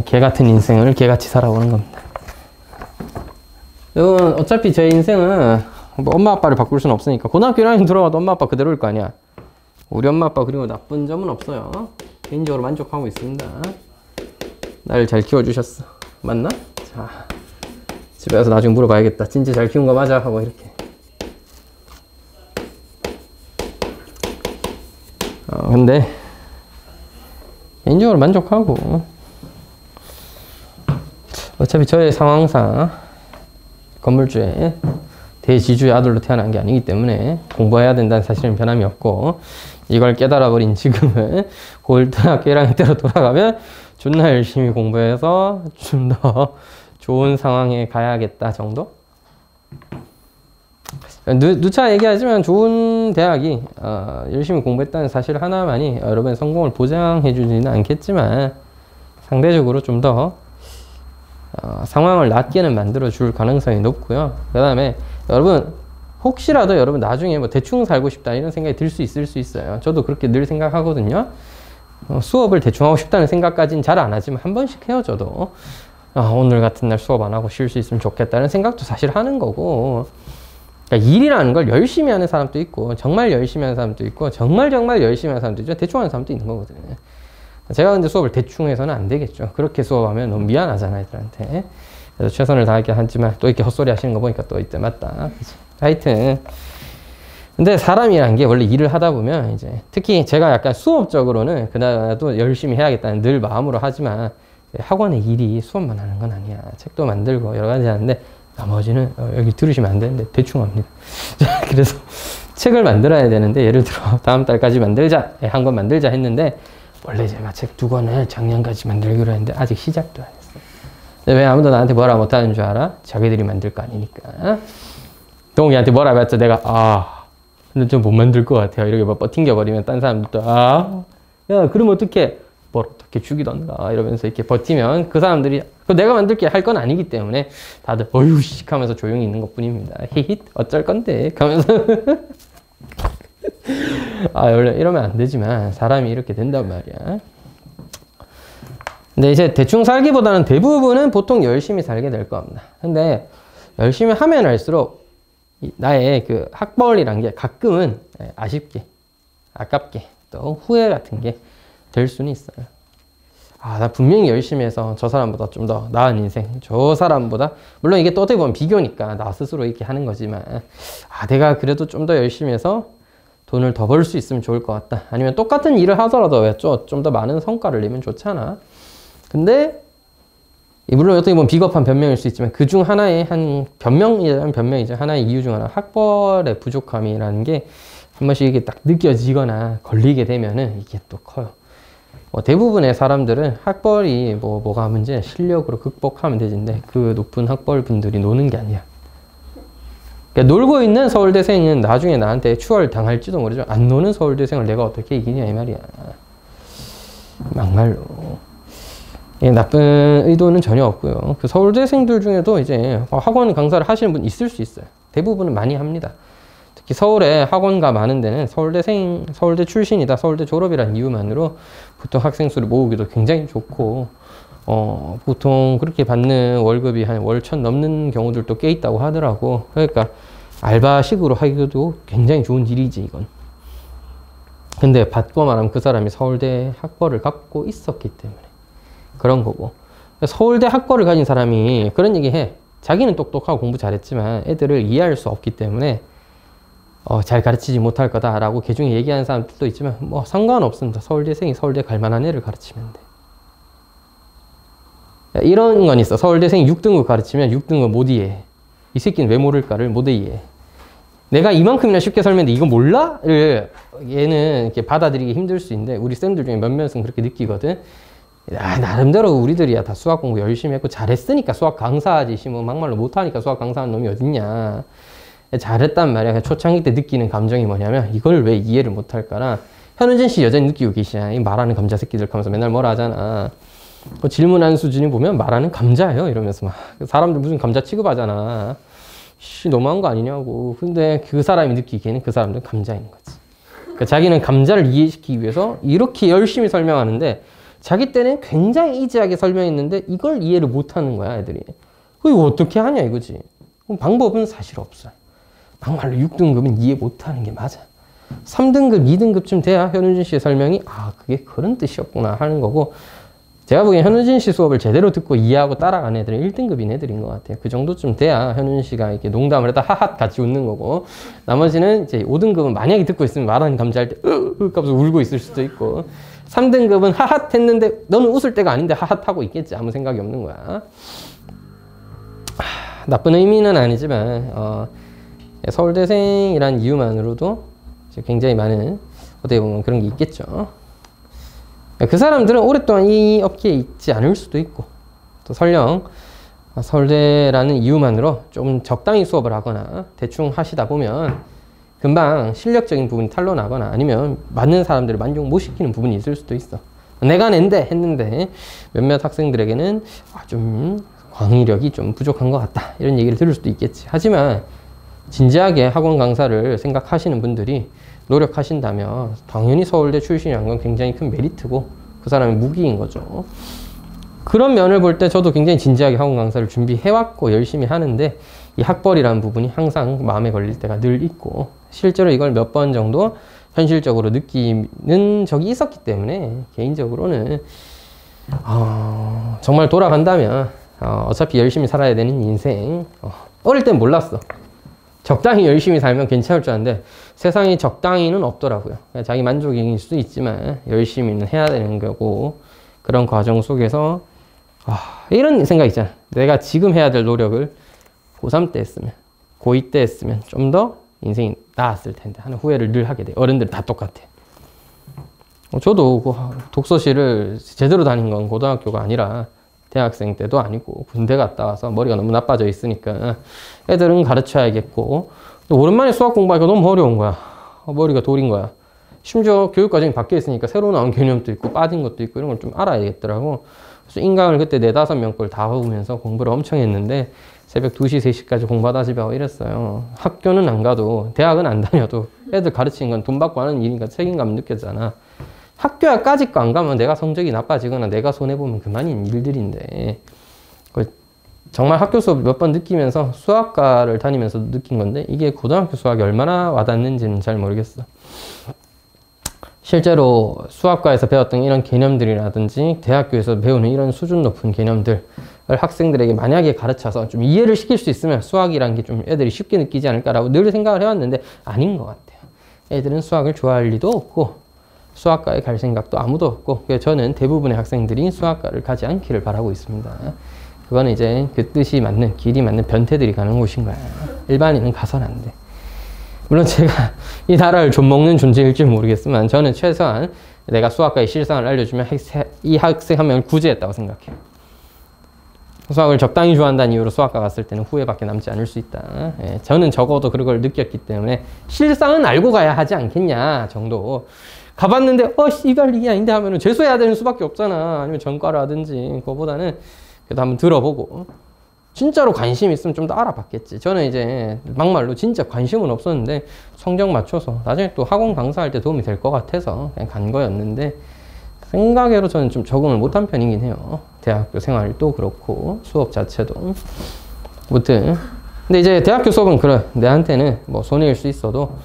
개 같은 인생을 개같이 살아오는 겁니다. 여러분 어차피 제 인생은 뭐 엄마 아빠를 바꿀 수는 없으니까 고등학교 1학년 들어가도 엄마 아빠 그대로일 거 아니야. 우리 엄마 아빠 그리고 나쁜 점은 없어요. 개인적으로 만족하고 있습니다. 나를 잘 키워주셨어. 맞나? 자, 집에 가서 나중에 물어봐야겠다. 진짜 잘 키운 거 맞아? 하고 이렇게. 근데 개인적으로 만족하고 어차피 저의 상황상 건물주의 대지주의 아들로 태어난 게 아니기 때문에 공부해야 된다는 사실은 변함이 없고, 이걸 깨달아버린 지금은 고등학교 1학년 때로 돌아가면 존나 열심히 공부해서 좀 더 좋은 상황에 가야겠다 정도? 누차 얘기하지만 좋은 대학이 열심히 공부했다는 사실 하나만이 여러분의 성공을 보장해 주지는 않겠지만 상대적으로 좀 더 상황을 낮게는 만들어 줄 가능성이 높고요. 그 다음에 여러분 혹시라도 여러분 나중에 뭐 대충 살고 싶다 이런 생각이 들 수 있을 수 있어요. 저도 그렇게 늘 생각하거든요. 수업을 대충 하고 싶다는 생각까지는 잘 안 하지만 한 번씩 해요. 저도 오늘 같은 날 수업 안 하고 쉴 수 있으면 좋겠다는 생각도 사실 하는 거고, 그러니까 일이라는 걸 열심히 하는 사람도 있고 정말 열심히 하는 사람도 있고 정말 열심히 하는 사람도 있죠. 대충 하는 사람도 있는 거거든요. 제가 근데 수업을 대충 해서는 안 되겠죠. 그렇게 수업하면 너무 미안하잖아 애들한테. 그래서 최선을 다하긴 하지만 또 이렇게 헛소리 하시는 거 보니까 또 이때 맞다. 그치? 하여튼 근데 사람이란 게 원래 일을 하다 보면 이제 특히 제가 약간 수업적으로는 그나마도 열심히 해야겠다는 늘 마음으로 하지만 학원의 일이 수업만 하는 건 아니야. 책도 만들고 여러 가지 하는데 나머지는 여기 들으시면 안 되는데 대충 합니다. 그래서 책을 만들어야 되는데 예를 들어 다음 달까지 만들자, 한 권 만들자 했는데 원래 제가 책 2권을 작년까지 만들기로 했는데 아직 시작도 안 했어요. 왜 아무도 나한테 뭐라 못하는 줄 알아? 자기들이 만들 거 아니니까. 동욱이한테 뭐라 해봤자 내가 근데 좀 못 만들 것 같아요. 이렇게 뭐 버팅겨버리면 딴 사람들도 야 그럼 어떡해? 뭘 어떻게 죽이던가 이러면서 이렇게 버티면 그 사람들이 내가 만들게 할 건 아니기 때문에 다들 어휴 하면서 조용히 있는 것 뿐입니다. 히힛 어쩔 건데 하면서 원래 이러면 안 되지만 사람이 이렇게 된단 말이야. 근데 이제 대충 살기보다는 대부분은 보통 열심히 살게 될 겁니다. 근데 열심히 하면 할수록 나의 그 학벌이란 게 가끔은 아쉽게, 아깝게, 또 후회 같은 게 될 수는 있어요. 나 분명히 열심히 해서 저 사람보다 좀 더 나은 인생, 저 사람보다, 물론 이게 또 어떻게 보면 비교니까 나 스스로 이렇게 하는 거지만, 내가 그래도 좀 더 열심히 해서 돈을 더 벌 수 있으면 좋을 것 같다. 아니면 똑같은 일을 하더라도 왜 좀 더 많은 성과를 내면 좋잖아. 근데 물론 어떻게 보면 비겁한 변명일 수 있지만 그 중 하나의 한 변명이죠. 하나의 이유 중 하나, 학벌의 부족함이라는 게 한 번씩 이게 딱 느껴지거나 걸리게 되면은 이게 또 커요. 대부분의 사람들은 학벌이 뭐가 문제, 실력으로 극복하면 되는데 그 높은 학벌 분들이 노는 게 아니야. 그러니까 놀고 있는 서울대생은 나중에 나한테 추월 당할지도 모르죠. 안 노는 서울대생을 내가 어떻게 이기냐 이 말이야. 막말로. 예, 나쁜 의도는 전혀 없고요. 그 서울대생들 중에도 이제 학원 강사를 하시는 분 있을 수 있어요. 대부분은 많이 합니다. 특히 서울에 학원가 많은 데는 서울대 출신이다, 서울대 졸업이라는 이유만으로 보통 학생 수를 모으기도 굉장히 좋고, 보통 그렇게 받는 월급이 한 월 1,000 넘는 경우들도 꽤 있다고 하더라고. 그러니까 알바식으로 하기도 굉장히 좋은 일이지, 이건. 근데 받고 말하면 그 사람이 서울대 학벌을 갖고 있었기 때문에 그런 거고. 서울대 학벌을 가진 사람이 그런 얘기 해. 자기는 똑똑하고 공부 잘했지만 애들을 이해할 수 없기 때문에 잘 가르치지 못할 거다라고 개중에 얘기하는 사람들도 있지만 뭐 상관없습니다. 서울대생이 서울대 갈 만한 애를 가르치면 돼. 이런 건 있어. 서울대생이 6등급 가르치면 6등급 못 이해해. 이 새끼는 왜 모를까를 못 이해해. 내가 이만큼이나 쉽게 설명했는데 이거 몰라? 를 얘는 이렇게 받아들이기 힘들 수 있는데 우리 쌤들 중에 몇몇은 그렇게 느끼거든. 나름대로 우리들이야 다 수학 공부 열심히 했고 잘했으니까 수학 강사하지, 뭐 막말로 못하니까 수학 강사하는 놈이 어딨냐. 잘했단 말이야. 초창기 때 느끼는 감정이 뭐냐면 이걸 왜 이해를 못할까나. 현우진 씨 여전히 느끼고 계시냐. 이 말하는 감자 새끼들 하면서 맨날 뭐라 하잖아. 질문하는 수준이 보면 말하는 감자예요 이러면서 막 사람들 무슨 감자 취급하잖아. 씨 너무한 거 아니냐고. 근데 그 사람이 느끼기에는 그 사람들은 감자인 거지. 그러니까 자기는 감자를 이해시키기 위해서 이렇게 열심히 설명하는데 자기 때는 굉장히 이지하게 설명했는데 이걸 이해를 못하는 거야 애들이. 이거 어떻게 하냐 이거지. 방법은 사실 없어요. 막말로 6등급은 이해 못하는 게 맞아. 3등급, 2등급쯤 돼야 현우진 씨의 설명이 그게 그런 뜻이었구나 하는 거고, 제가 보기엔 현우진 씨 수업을 제대로 듣고 이해하고 따라가는 애들은 1등급인 애들인 것 같아요. 그 정도쯤 돼야 현우진 씨가 이렇게 농담을 하다 하핫 같이 웃는 거고, 나머지는 이제 5등급은 만약에 듣고 있으면 말하는 감자할 때 하면서 울고 있을 수도 있고, 3등급은 하핫 했는데 너는 웃을 때가 아닌데 하핫 하고 있겠지. 아무 생각이 없는 거야. 나쁜 의미는 아니지만 서울대생이란 이유만으로도 굉장히 많은 어떻게 보면 그런 게 있겠죠. 그 사람들은 오랫동안 이 업계에 있지 않을 수도 있고, 또 설령 서울대라는 이유만으로 좀 적당히 수업을 하거나 대충 하시다 보면 금방 실력적인 부분이 탄로나거나 아니면 맞는 사람들을 만족 못 시키는 부분이 있을 수도 있어. 내가 낸데 했는데 몇몇 학생들에게는 좀 광의력이 좀 부족한 것 같다 이런 얘기를 들을 수도 있겠지. 하지만 진지하게 학원 강사를 생각하시는 분들이 노력하신다면 당연히 서울대 출신이라는 건 굉장히 큰 메리트고 그 사람의 무기인 거죠. 그런 면을 볼 때 저도 굉장히 진지하게 학원 강사를 준비해왔고 열심히 하는데 이 학벌이라는 부분이 항상 마음에 걸릴 때가 늘 있고, 실제로 이걸 몇 번 정도 현실적으로 느끼는 적이 있었기 때문에 개인적으로는 정말 돌아간다면 어차피 열심히 살아야 되는 인생, 어릴 땐 몰랐어. 적당히 열심히 살면 괜찮을 줄 알았는데 세상에 적당히는 없더라고요. 자기 만족일 수도 있지만 열심히는 해야 되는 거고, 그런 과정 속에서 이런 생각 있잖아. 내가 지금 해야 될 노력을 고3 때 했으면, 고2 때 했으면 좀 더 인생이 나았을 텐데 하는 후회를 늘 하게 돼. 어른들 다 똑같아. 저도 독서실을 제대로 다닌 건 고등학교가 아니라 대학생 때도 아니고 군대 갔다 와서 머리가 너무 나빠져 있으니까 애들은 가르쳐야겠고, 오랜만에 수학 공부하기가 너무 어려운 거야. 머리가 돌인 거야. 심지어 교육과정이 바뀌어 있으니까 새로 나온 개념도 있고 빠진 것도 있고 이런 걸 좀 알아야겠더라고. 그래서 인강을 그때 4-5명 걸 다 배우면서 공부를 엄청 했는데 새벽 2시, 3시까지 공부하다 집에 와 이랬어요. 학교는 안 가도 대학은 안 다녀도 애들 가르치는 건 돈 받고 하는 일이니까 책임감을 느꼈잖아. 학교까지 거 안 가면 내가 성적이 나빠지거나 내가 손해보면 그만인 일들인데, 정말 학교 수업 몇 번 느끼면서 수학과를 다니면서 느낀 건데 이게 고등학교 수학이 얼마나 와닿는지는 잘 모르겠어. 실제로 수학과에서 배웠던 이런 개념들이라든지 대학교에서 배우는 이런 수준 높은 개념들을 학생들에게 만약에 가르쳐서 좀 이해를 시킬 수 있으면 수학이란 게 좀 애들이 쉽게 느끼지 않을까라고 늘 생각을 해왔는데 아닌 것 같아요. 애들은 수학을 좋아할 리도 없고 수학과에 갈 생각도 아무도 없고, 그래서 저는 대부분의 학생들이 수학과를 가지 않기를 바라고 있습니다. 그거는 이제 그 뜻이 맞는, 길이 맞는 변태들이 가는 곳인 거야. 일반인은 가서는 안 돼. 물론 제가 이 나라를 좀먹는 존재일지 모르겠지만 저는 최소한 내가 수학과의 실상을 알려주면 이 학생 한 명을 구제했다고 생각해요. 수학을 적당히 좋아한다는 이유로 수학과 갔을 때는 후회밖에 남지 않을 수 있다. 저는 적어도 그걸 느꼈기 때문에 실상은 알고 가야 하지 않겠냐 정도. 가봤는데 씨발 이게 아닌데 하면은 재수해야 되는 수밖에 없잖아. 아니면 전과를 하든지. 그거보다는 그래도 한번 들어보고 진짜로 관심 있으면 좀 더 알아봤겠지. 저는 이제 막말로 진짜 관심은 없었는데 성적 맞춰서 나중에 또 학원 강사할 때 도움이 될 것 같아서 그냥 간 거였는데, 생각외로 저는 좀 적응을 못한 편이긴 해요. 대학교 생활도 그렇고 수업 자체도. 아무튼 근데 이제 대학교 수업은 그래, 내한테는 뭐 손해일 수 있어도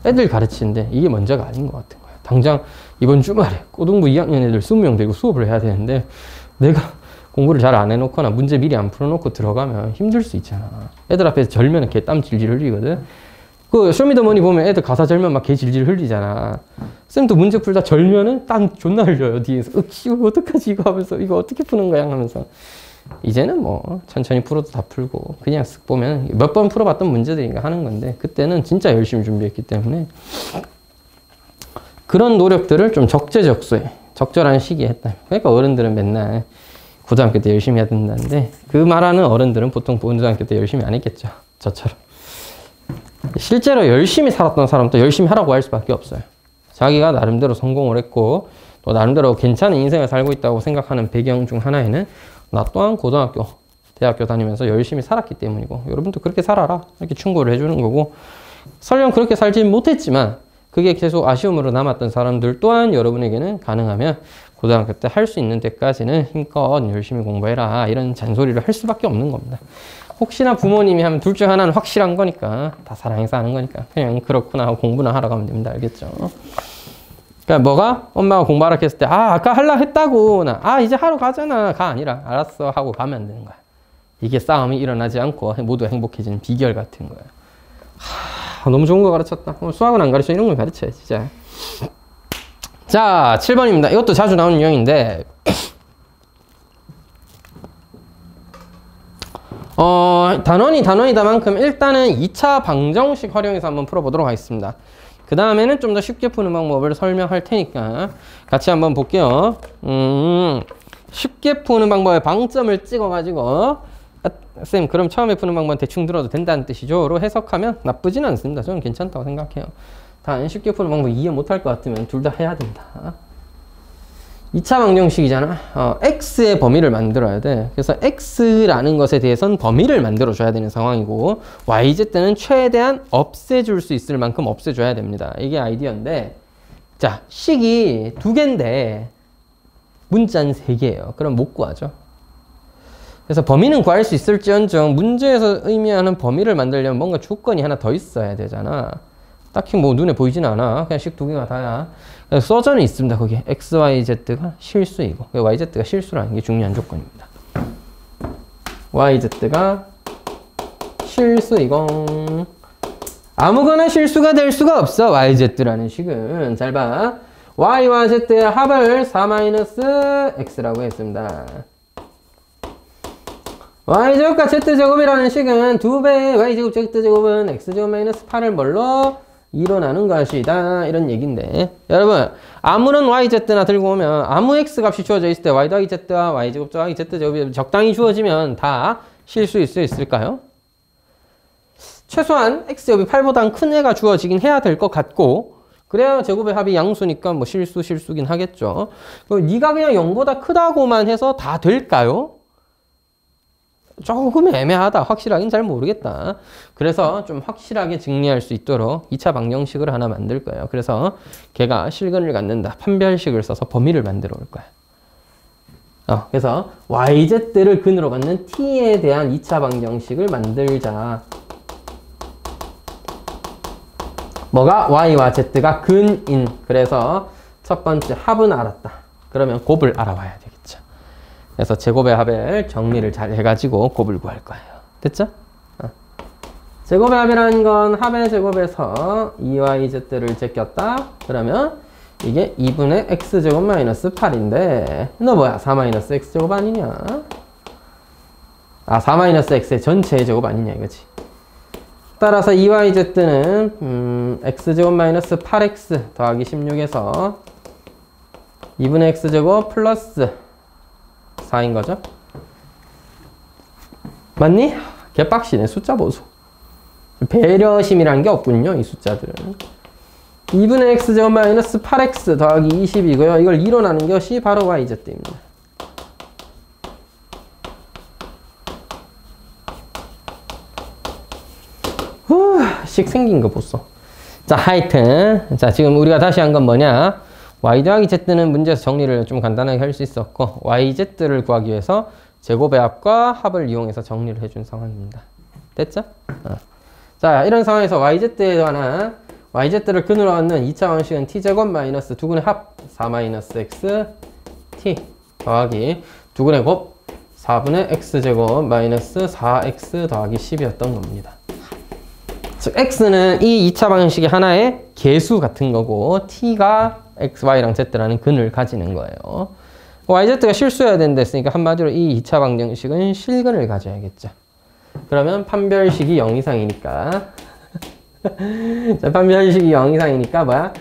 애들 가르치는데 이게 먼저가 아닌 것 같은 거야. 당장 이번 주말에 고등부 2학년 애들 20명 데리고 수업을 해야 되는데 내가 공부를 잘 안 해놓거나 문제 미리 안 풀어놓고 들어가면 힘들 수 있잖아. 애들 앞에서 절면 개땀 질질 흘리거든. 그 쇼미더머니 보면 애들 가사 절면 막 개 질질 흘리잖아. 쌤도 문제 풀다 절면은 땀 존나 흘려요 뒤에서. 이거 어떡하지 이거 하면서, 이거 어떻게 푸는 거야 하면서. 이제는 뭐 천천히 풀어도 다 풀고 그냥 쓱 보면 몇 번 풀어봤던 문제들인가 하는 건데, 그때는 진짜 열심히 준비했기 때문에 그런 노력들을 좀 적재적소에 적절한 시기에 했다. 그러니까 어른들은 맨날 고등학교 때 열심히 해야 된다는데, 그 말하는 어른들은 보통 고등학교 때 열심히 안 했겠죠. 저처럼. 실제로 열심히 살았던 사람도 열심히 하라고 할 수밖에 없어요. 자기가 나름대로 성공을 했고 또 나름대로 괜찮은 인생을 살고 있다고 생각하는 배경 중 하나에는 나 또한 고등학교, 대학교 다니면서 열심히 살았기 때문이고, 여러분도 그렇게 살아라 이렇게 충고를 해주는 거고, 설령 그렇게 살지 못했지만 그게 계속 아쉬움으로 남았던 사람들 또한 여러분에게는 가능하면 고등학교 때 할 수 있는 데까지는 힘껏 열심히 공부해라 이런 잔소리를 할 수밖에 없는 겁니다. 혹시나 부모님이 하면 둘 중 하나는 확실한 거니까, 다 사랑해서 하는 거니까 그냥 그렇구나 하고 공부나 하라고 하면 됩니다. 알겠죠? 그러니까 뭐가? 엄마가 공부하라 했을 때 아까 하려고 했다고, 이제 하러 가잖아 가 아니라 알았어 하고 가면 되는 거야. 이게 싸움이 일어나지 않고 모두 행복해지는 비결 같은 거야. 너무 좋은 거 가르쳤다. 수학은 안 가르쳐, 이런 걸 가르쳐야지. 자 7번입니다. 이것도 자주 나오는 유형인데 단원이다만큼 일단은 2차 방정식 활용해서 한번 풀어보도록 하겠습니다. 그 다음에는 좀 더 쉽게 푸는 방법을 설명할 테니까 같이 한번 볼게요. 쉽게 푸는 방법에 방점을 찍어가지고 쌤 그럼 처음에 푸는 방법은 대충 들어도 된다는 뜻이죠 로 해석하면 나쁘진 않습니다. 저는 괜찮다고 생각해요. 단 쉽게 푸는 방법 이해 못할 것 같으면 둘 다 해야 된다. 2차 방정식이잖아. x의 범위를 만들어야 돼. 그래서 x라는 것에 대해서는 범위를 만들어줘야 되는 상황이고, yz는 최대한 없애줄 수 있을 만큼 없애줘야 됩니다. 이게 아이디어인데, 자 식이 2개인데 문자는 3개예요. 그럼 못 구하죠. 그래서 범위는 구할 수 있을지언정 문제에서 의미하는 범위를 만들려면 뭔가 조건이 하나 더 있어야 되잖아. 딱히 뭐 눈에 보이진 않아. 그냥 식 2개가 다야. 써저는 있습니다. 거기에 x, y, z가 실수이고 y, z가 실수라는 게 중요한 조건입니다. y, z가 실수이고 아무거나 실수가 될 수가 없어. y, z라는 식은. 잘 봐. y와 z의 합을 4-x라고 했습니다. y제곱과 z제곱이라는 식은 2배의 y제곱 z제곱은 x제곱 마이너스 8을 뭘로? 2로 나눈 것이다. 이런 얘기인데, 여러분 아무런 yz나 들고 오면 아무 x 값이 주어져 있을 때 y 더하기 z와 y제곱 더하기 z제곱이 적당히 주어지면 다 실수일 수 있을까요? 최소한 x제곱이 8보단 큰 애가 주어지긴 해야 될 것 같고, 그래야 제곱의 합이 양수니까 뭐 실수긴 하겠죠. 네가 그냥 0보다 크다고만 해서 다 될까요? 조금 애매하다. 확실하긴 잘 모르겠다. 그래서 좀 확실하게 정리할 수 있도록 2차 방정식을 하나 만들 거예요. 그래서 걔가 실근을 갖는다. 판별식을 써서 범위를 만들어 올 거야. 그래서 yz를 근으로 갖는 t에 대한 2차 방정식을 만들자. 뭐가? y와 z가 근인. 그래서 첫 번째 합은 알았다. 그러면 곱을 알아봐야 되겠죠. 그래서 제곱의 합을 정리를 잘 해가지고 곱을 구할 거예요. 됐죠? 제곱의 합이라는 건 합의 제곱에서 2yz를 제꼈다. 그러면 이게 2분의 x제곱 마이너스 8인데 너 뭐야? 4-x제곱 아니냐? 4-x의 전체의 제곱 아니냐 이거지. 따라서 2yz는 x제곱 마이너스 8x 더하기 16에서 2분의 x제곱 플러스 4인 거죠. 맞니? 개빡시네. 숫자 보소. 배려심이라는 게 없군요. 이 숫자들은. 2분의 x제곱 마이너스 8x 더하기 20이고요. 이걸 2로 나눈 것이 바로 yz입니다. 씩 생긴 거 보소. 자, 하여튼 자, 지금 우리가 다시 한 건 뭐냐? y 더하기 z는 문제에서 정리를 좀 간단하게 할 수 있었고 yz를 구하기 위해서 제곱의 합과 합을 이용해서 정리를 해준 상황입니다. 됐죠? 자, 이런 상황에서 yz에 관한 yz를 근으로 얻는 2차 방식은 t제곱 마이너스 두근의 합 4 마이너스 x t 더하기 두근의 곱 4분의 x제곱 마이너스 4x 더하기 10이었던 겁니다. 즉 x는 이 2차 방식의 하나의 개수 같은 거고 t가 x, y랑 z라는 근을 가지는 거예요. yz가 실수여야 된다 했으니까 한마디로 이 2차 방정식은 실근을 가져야겠죠. 그러면 판별식이 0 이상이니까 자, 판별식이 0 이상이니까 뭐야?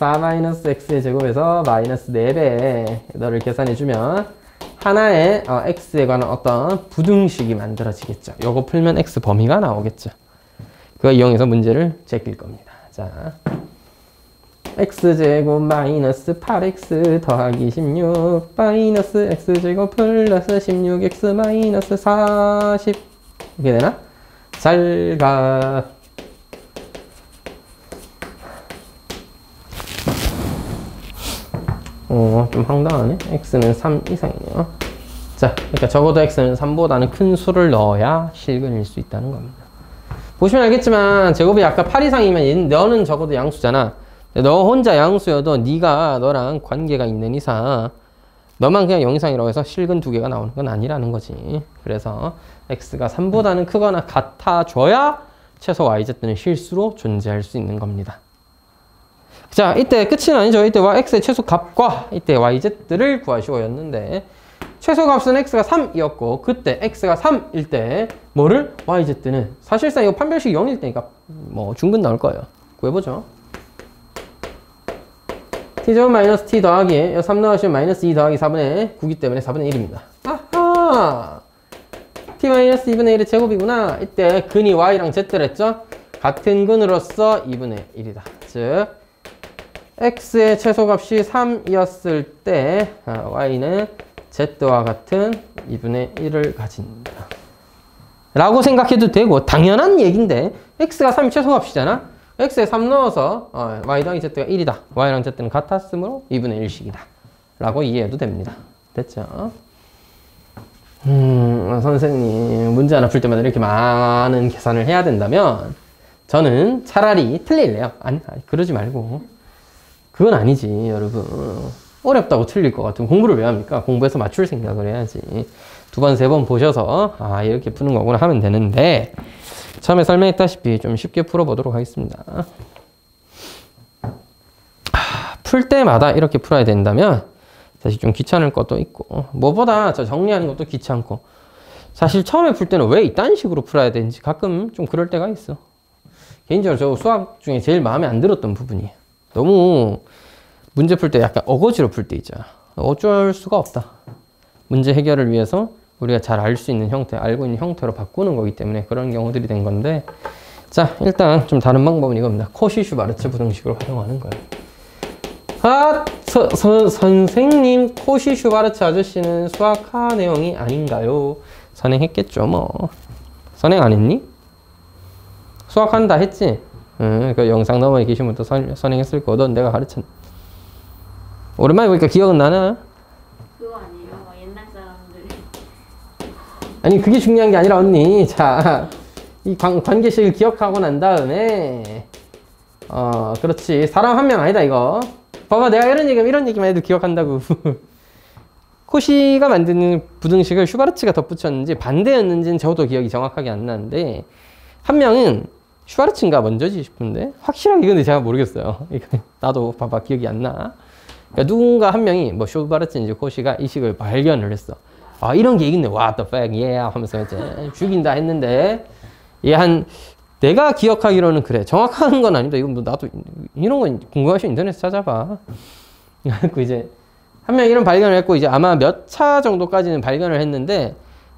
4-x의 제곱에서 마이너스 4배 너를 계산해주면 하나의 x에 관한 어떤 부등식이 만들어지겠죠. 요거 풀면 x 범위가 나오겠죠. 그거 이용해서 문제를 제낄 겁니다. 자, x제곱 마이너스 8x 더하기 16 마이너스 x제곱 플러스 16x 마이너스 40 이게 되나? 잘 가. 좀 황당하네. x는 3 이상이네요. 자, 그러니까 적어도 x는 3보다는 큰 수를 넣어야 실근일 수 있다는 겁니다. 보시면 알겠지만 제곱이 아까 8 이상이면 너는 적어도 양수잖아. 너 혼자 양수여도 네가 너랑 관계가 있는 이상 너만 그냥 0 이상이라고 해서 실근 2개가 나오는 건 아니라는 거지. 그래서 x가 3보다는 크거나 같아져야 최소 yz는 실수로 존재할 수 있는 겁니다. 자, 이때 끝은 아니죠. 이때 x의 최소 값과 이때 yz를 구하시오였는데 최소값은 x가 3이었고 그때 x가 3일 때 뭐를? yz는 사실상 이거 판별식 0일 때니까 뭐 중근 나올 거예요. 구해보죠. t제곱 마이너스 t 더하기 3 넣으시면 마이너스 2 더하기 4분의 9기 때문에 4분의 1입니다. 아하! t 마이너스 2분의 1의 제곱이구나. 이때 근이 y랑 z랬죠? 같은 근으로서 2분의 1이다. 즉 x의 최소값이 3이었을 때 y는 z와 같은 2분의 1을 가진다. 라고 생각해도 되고 당연한 얘기인데 x가 3이 최소값이잖아. x에 3 넣어서 y 더하기 z가 1이다. y랑 z는 같았으므로 2분의 1씩이다. 라고 이해해도 됩니다. 됐죠? 선생님 문제 하나 풀 때마다 이렇게 많은 계산을 해야 된다면 저는 차라리 틀릴래요. 아니 그러지 말고 그건 아니지 여러분. 어렵다고 틀릴 것 같으면 공부를 왜 합니까? 공부해서 맞출 생각을 해야지. 2번, 3번 보셔서 이렇게 푸는 거구나 하면 되는데 처음에 설명했다시피 좀 쉽게 풀어보도록 하겠습니다. 풀 때마다 이렇게 풀어야 된다면 사실 좀 귀찮을 것도 있고 뭐보다 저 정리하는 것도 귀찮고 사실 처음에 풀 때는 왜 이딴 식으로 풀어야 되는지 가끔 좀 그럴 때가 있어. 개인적으로 저 수학 중에 제일 마음에 안 들었던 부분이에요. 너무 문제 풀 때 약간 어거지로 풀 때 있잖아. 어쩔 수가 없다. 문제 해결을 위해서 우리가 잘 알 수 있는 형태, 알고 있는 형태로 바꾸는 거기 때문에 그런 경우들이 된 건데 자, 일단 좀 다른 방법은 이겁니다. 코시-슈바르츠 부등식을 활용하는 거예요. 선생님 코시-슈바르츠 아저씨는 수학하 내용이 아닌가요? 선행했겠죠 뭐. 선행 안 했니? 수학한다 했지? 그 영상 너머에 계신 분도 선행했을 거든 내가 가르쳤. 오랜만에 보니까 기억은 나나? 그거 아니에요? 옛날 사람들. 아니 그게 중요한 게 아니라 언니 자 이 관계식을 기억하고 난 다음에 그렇지 사람 한 명 아니다 이거. 봐봐 내가 이런 얘기만 해도 기억한다고. 코시가 만드는 부등식을 슈바르츠가 덧붙였는지 반대였는지는 저도 기억이 정확하게 안 나는데 한 명은 슈바르츠인가 먼저지 싶은데 확실하게 근데 제가 모르겠어요. 나도 봐봐 기억이 안 나. 그러니까 누군가 한 명이 뭐 슈바르츠인지 코시가 이 식을 발견을 했어. 이런 게 있네. What the fuck, yeah 하면서 이제 죽인다 했는데 내가 기억하기로는 그래. 정확한 건 아닙니다. 이건 뭐 나도 이런 건 궁금하시면 인터넷에 찾아봐. 그래서 이제 한 명 이런 발견을 했고 이제 아마 몇 차 정도까지는 발견을 했는데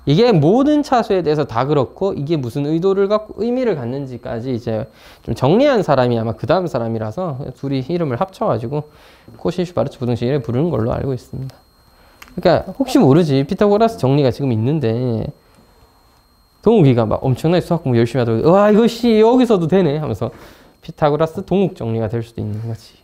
이게 모든 차수에 대해서 다 그렇고 이게 무슨 의도를 갖고 의미를 갖는지까지 이제 좀 정리한 사람이 아마 그 다음 사람이라서 둘이 이름을 합쳐가지고 코시-슈바르츠 부등식을 부르는 걸로 알고 있습니다. 그러니까 혹시 모르지 피타고라스 정리가 지금 있는데 동욱이가 막 엄청나게 수학 공부 열심히 하다가 와 이것이 여기서도 되네 하면서 피타고라스 동욱 정리가 될 수도 있는 거지.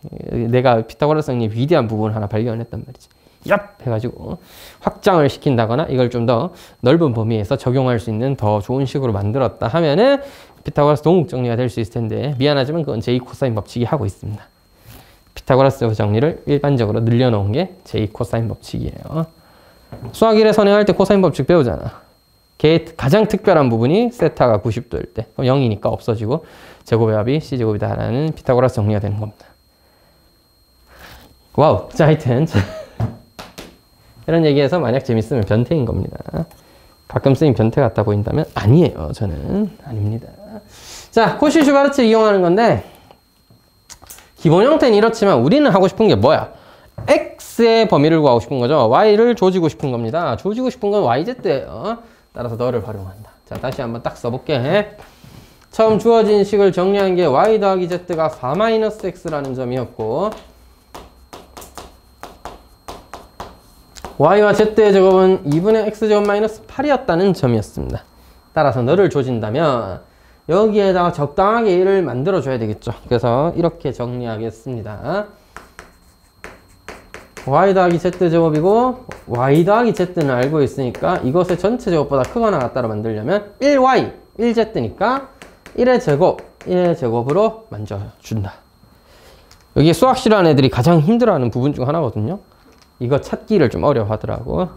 내가 피타고라스 정리의 위대한 부분을 하나 발견했단 말이지. 얍! 해가지고 확장을 시킨다거나 이걸 좀 더 넓은 범위에서 적용할 수 있는 더 좋은 식으로 만들었다 하면은 피타고라스 동욱 정리가 될 수 있을 텐데 미안하지만 그건 제2 코사인 법칙이 하고 있습니다. 피타고라스 정리를 일반적으로 늘려놓은 게 제2 코사인 법칙이에요. 수학 1에 선행할 때 코사인 법칙 배우잖아. 걔 가장 특별한 부분이 세타가 90도일 때 0이니까 없어지고 제곱의 합이 C제곱이다라는 피타고라스 정리가 되는 겁니다. 와우! 자 하여튼 이런 얘기해서 만약 재밌으면 변태인 겁니다. 가끔 쓰인 변태 같다 보인다면 아니에요. 저는 아닙니다. 자, 코시-슈바르츠 이용하는 건데 기본 형태는 이렇지만 우리는 하고 싶은 게 뭐야? x의 범위를 구하고 싶은 거죠. y를 조지고 싶은 겁니다. 조지고 싶은 건 yz예요. 따라서 너를 활용한다. 자, 다시 한번 딱 써볼게. 처음 주어진 식을 정리한 게 y 더하기 z가 4-x라는 점이었고 y와 z의 제곱은 2분의 x제곱 마이너스 8이었다는 점이었습니다. 따라서 너를 조진다면 여기에다가 적당하게 1을 만들어줘야 되겠죠. 그래서 이렇게 정리하겠습니다. y 더하기 z제곱이고 y 더하기 z는 알고 있으니까 이것의 전체 제곱보다 크거나 같다로 만들려면 1y, 1z니까 1의 제곱, 1의 제곱으로 만져준다. 여기 수학 싫어하는 애들이 가장 힘들어하는 부분 중 하나거든요. 이거 찾기를 좀 어려워하더라고.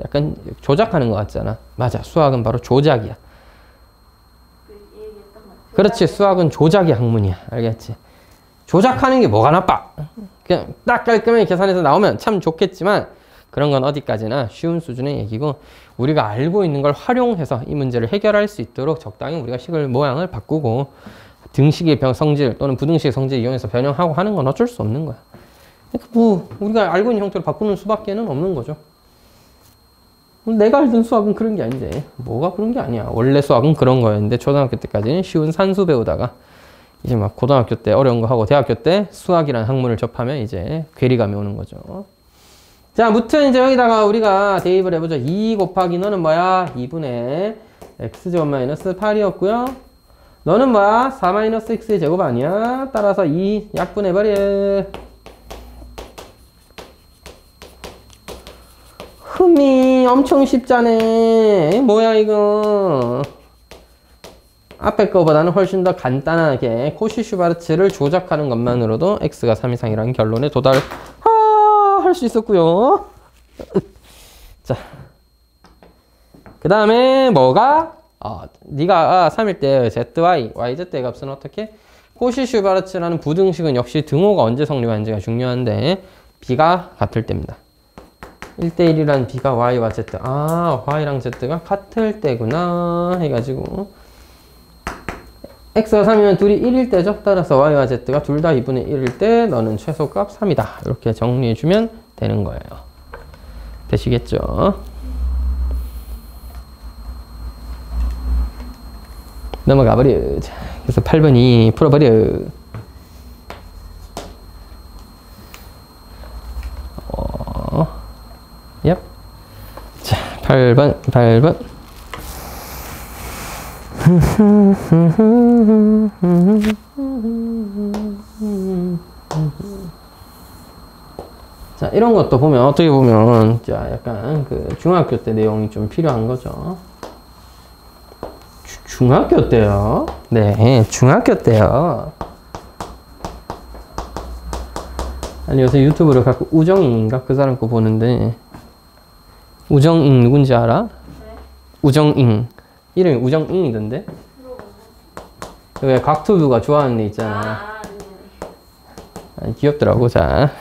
약간 조작하는 것 같잖아. 맞아. 수학은 바로 조작이야. 그렇지. 수학은 조작이 학문이야. 알겠지? 조작하는 게 뭐가 나빠? 그냥 딱 깔끔하게 계산해서 나오면 참 좋겠지만 그런 건 어디까지나 쉬운 수준의 얘기고 우리가 알고 있는 걸 활용해서 이 문제를 해결할 수 있도록 적당히 우리가 식을 모양을 바꾸고 등식의 성질 또는 부등식의 성질을 이용해서 변형하고 하는 건 어쩔 수 없는 거야. 그러니까 뭐 우리가 알고 있는 형태로 바꾸는 수밖에는 없는 거죠. 내가 알던 수학은 그런 게 아닌데 뭐가 그런 게 아니야. 원래 수학은 그런 거였는데 초등학교 때까지는 쉬운 산수 배우다가 이제 막 고등학교 때 어려운 거 하고 대학교 때 수학이라는 학문을 접하면 이제 괴리감이 오는 거죠. 자, 무튼 이제 여기다가 우리가 대입을 해보죠. 2 곱하기 너는 뭐야? 2분의 x제곱 마이너스 8이었고요. 너는 뭐야? 4 마이너스 x의 제곱 아니야? 따라서 2 약분해버려. 흠이 엄청 쉽잖아. 뭐야 이거. 앞에 거보다는 훨씬 더 간단하게 코시-슈바르츠를 조작하는 것만으로도 x가 3 이상이라는 결론에 도달할 수 있었고요. 자, 그 다음에 뭐가? 네가 3일 때 zy, yz의 값은 어떻게? 코시-슈바르츠라는 부등식은 역시 등호가 언제 성립하는지가 중요한데 b가 같을 때입니다. 1대1이란 b가 y와 z. y랑 z가 같을 때구나 해가지고 x가 3이면 둘이 1일 때죠. 따라서 y와 z가 둘 다 2분의 1일 때 너는 최소값 3이다. 이렇게 정리해주면 되는 거예요. 되시겠죠? 넘어가버려. 그래서 8번이 풀어버려. 얍. 자, 8번. 자, 이런 것도 보면 어떻게 보면 자, 약간 그 중학교 때 내용이 좀 필요한 거죠. 중학교 때요? 네, 중학교 때요. 아니 요새 유튜브를 갖고 우정잉인가? 그 사람 거 보는데 우정잉 누군지 알아? 네? 우정잉 이름이 우정잉이던데? 왜 각투부가 좋아하는 애 있잖아. 아니, 귀엽더라고. 자,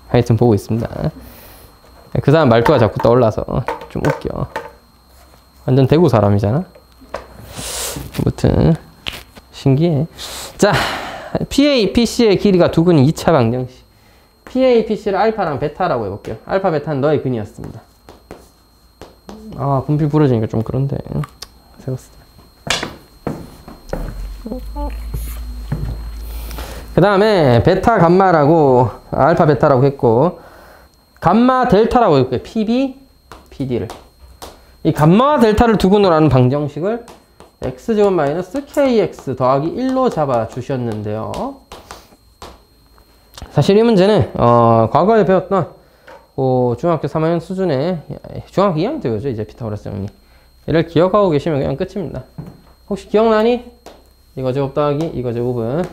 하여튼 보고 있습니다. 그 사람 말투가 자꾸 떠올라서 좀 웃겨. 완전 대구 사람이잖아. 아무튼 신기해. 자, PA, PC의 길이가 두 근이 2차 방정식. PA, PC를 알파랑 베타라고 해볼게요. 알파, 베타는 너의 근이었습니다. 아, 분필 부러지니까 좀 그런데. 세웠어. 그 다음에 베타 감마라고 알파 베타라고 했고 감마 델타라고 했고요. PB, PD를 이 감마와 델타를 두고 노라는 방정식을 x제곱 마이너스 kx 더하기 1로 잡아 주셨는데요. 사실 이 문제는 과거에 배웠던 중학교 3학년 수준의 중학교 2학년 때죠. 이제 피타고라스 정리 얘를 기억하고 계시면 그냥 끝입니다. 혹시 기억나니? 이거 제곱 더하기 이거 제곱은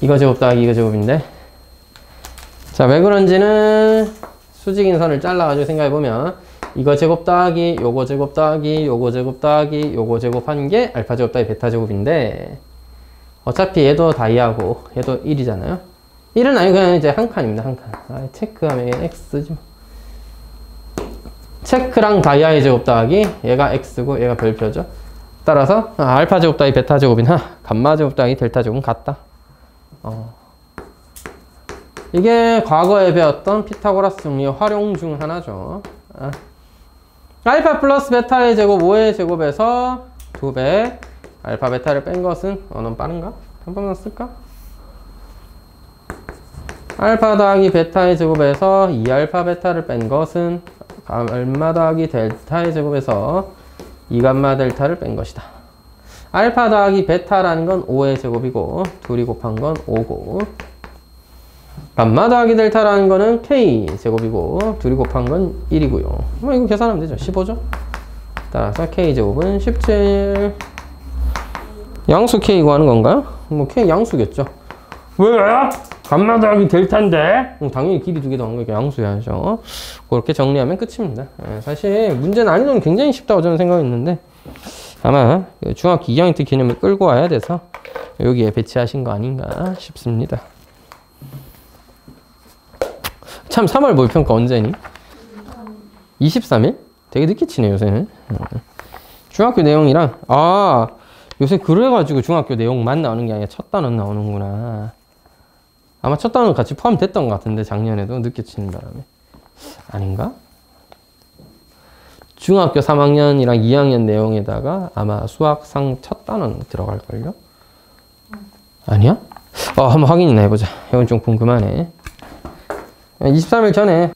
이거 제곱 더하기 이거 제곱인데 자, 왜 그런지는 수직인 선을 잘라가지고 생각해보면 이거 제곱 더하기 요거 제곱 더하기 요거 제곱 더하기 요거 제곱한 게 알파 제곱 더하기 베타 제곱인데 어차피 얘도 다이아고 얘도 1이잖아요. 1은 아니고 그냥 이제 한 칸입니다. 한 칸. 체크하면 x지 뭐. 체크랑 다이아의 제곱 더하기 얘가 x고 얘가 별표죠. 따라서 알파 제곱 더하기 베타 제곱이나 감마 제곱 더하기 델타 제곱은 같다. 이게 과거에 배웠던 피타고라스 정리의 활용 중 하나죠. 알파 플러스 베타의 제곱 5의 제곱에서 2배 알파 베타를 뺀 것은 너무 빠른가? 한 번만 쓸까? 알파 더하기 베타의 제곱에서 2알파 베타를 뺀 것은 감마 더하기 델타의 제곱에서 2감마 델타를 뺀 것이다. 알파 더하기 베타라는 건 5의 제곱이고 둘이 곱한 건 5고 감마 더하기 델타라는 거는 k 제곱이고 둘이 곱한 건 1이고요. 뭐 이거 계산하면 되죠. 15죠. 따라서 k 제곱은 17. 양수 k 구하는 건가요? 뭐 k 양수겠죠. 왜? 감마 더하기 델타인데? 당연히 길이 두 개 더한 거니까 양수해야죠. 그렇게 정리하면 끝입니다. 사실 문제 난이도는 굉장히 쉽다고 저는 생각했는데 아마 중학교 2학년 때 개념을 끌고 와야 돼서 여기에 배치하신 거 아닌가 싶습니다. 참 3월 모의평가 언제니? 23일? 되게 늦게 치네 요새는. 중학교 내용이랑 요새 그래가지고 중학교 내용만 나오는 게 아니라 첫 단원 나오는구나. 아마 첫 단원 같이 포함됐던 것 같은데 작년에도 늦게 치는 바람에. 아닌가? 중학교 3학년이랑 2학년 내용에다가 아마 수학상 첫 단원 들어갈걸요? 아니야? 한번 확인이나 해보자. 이건 좀 궁금하네. 23일 전에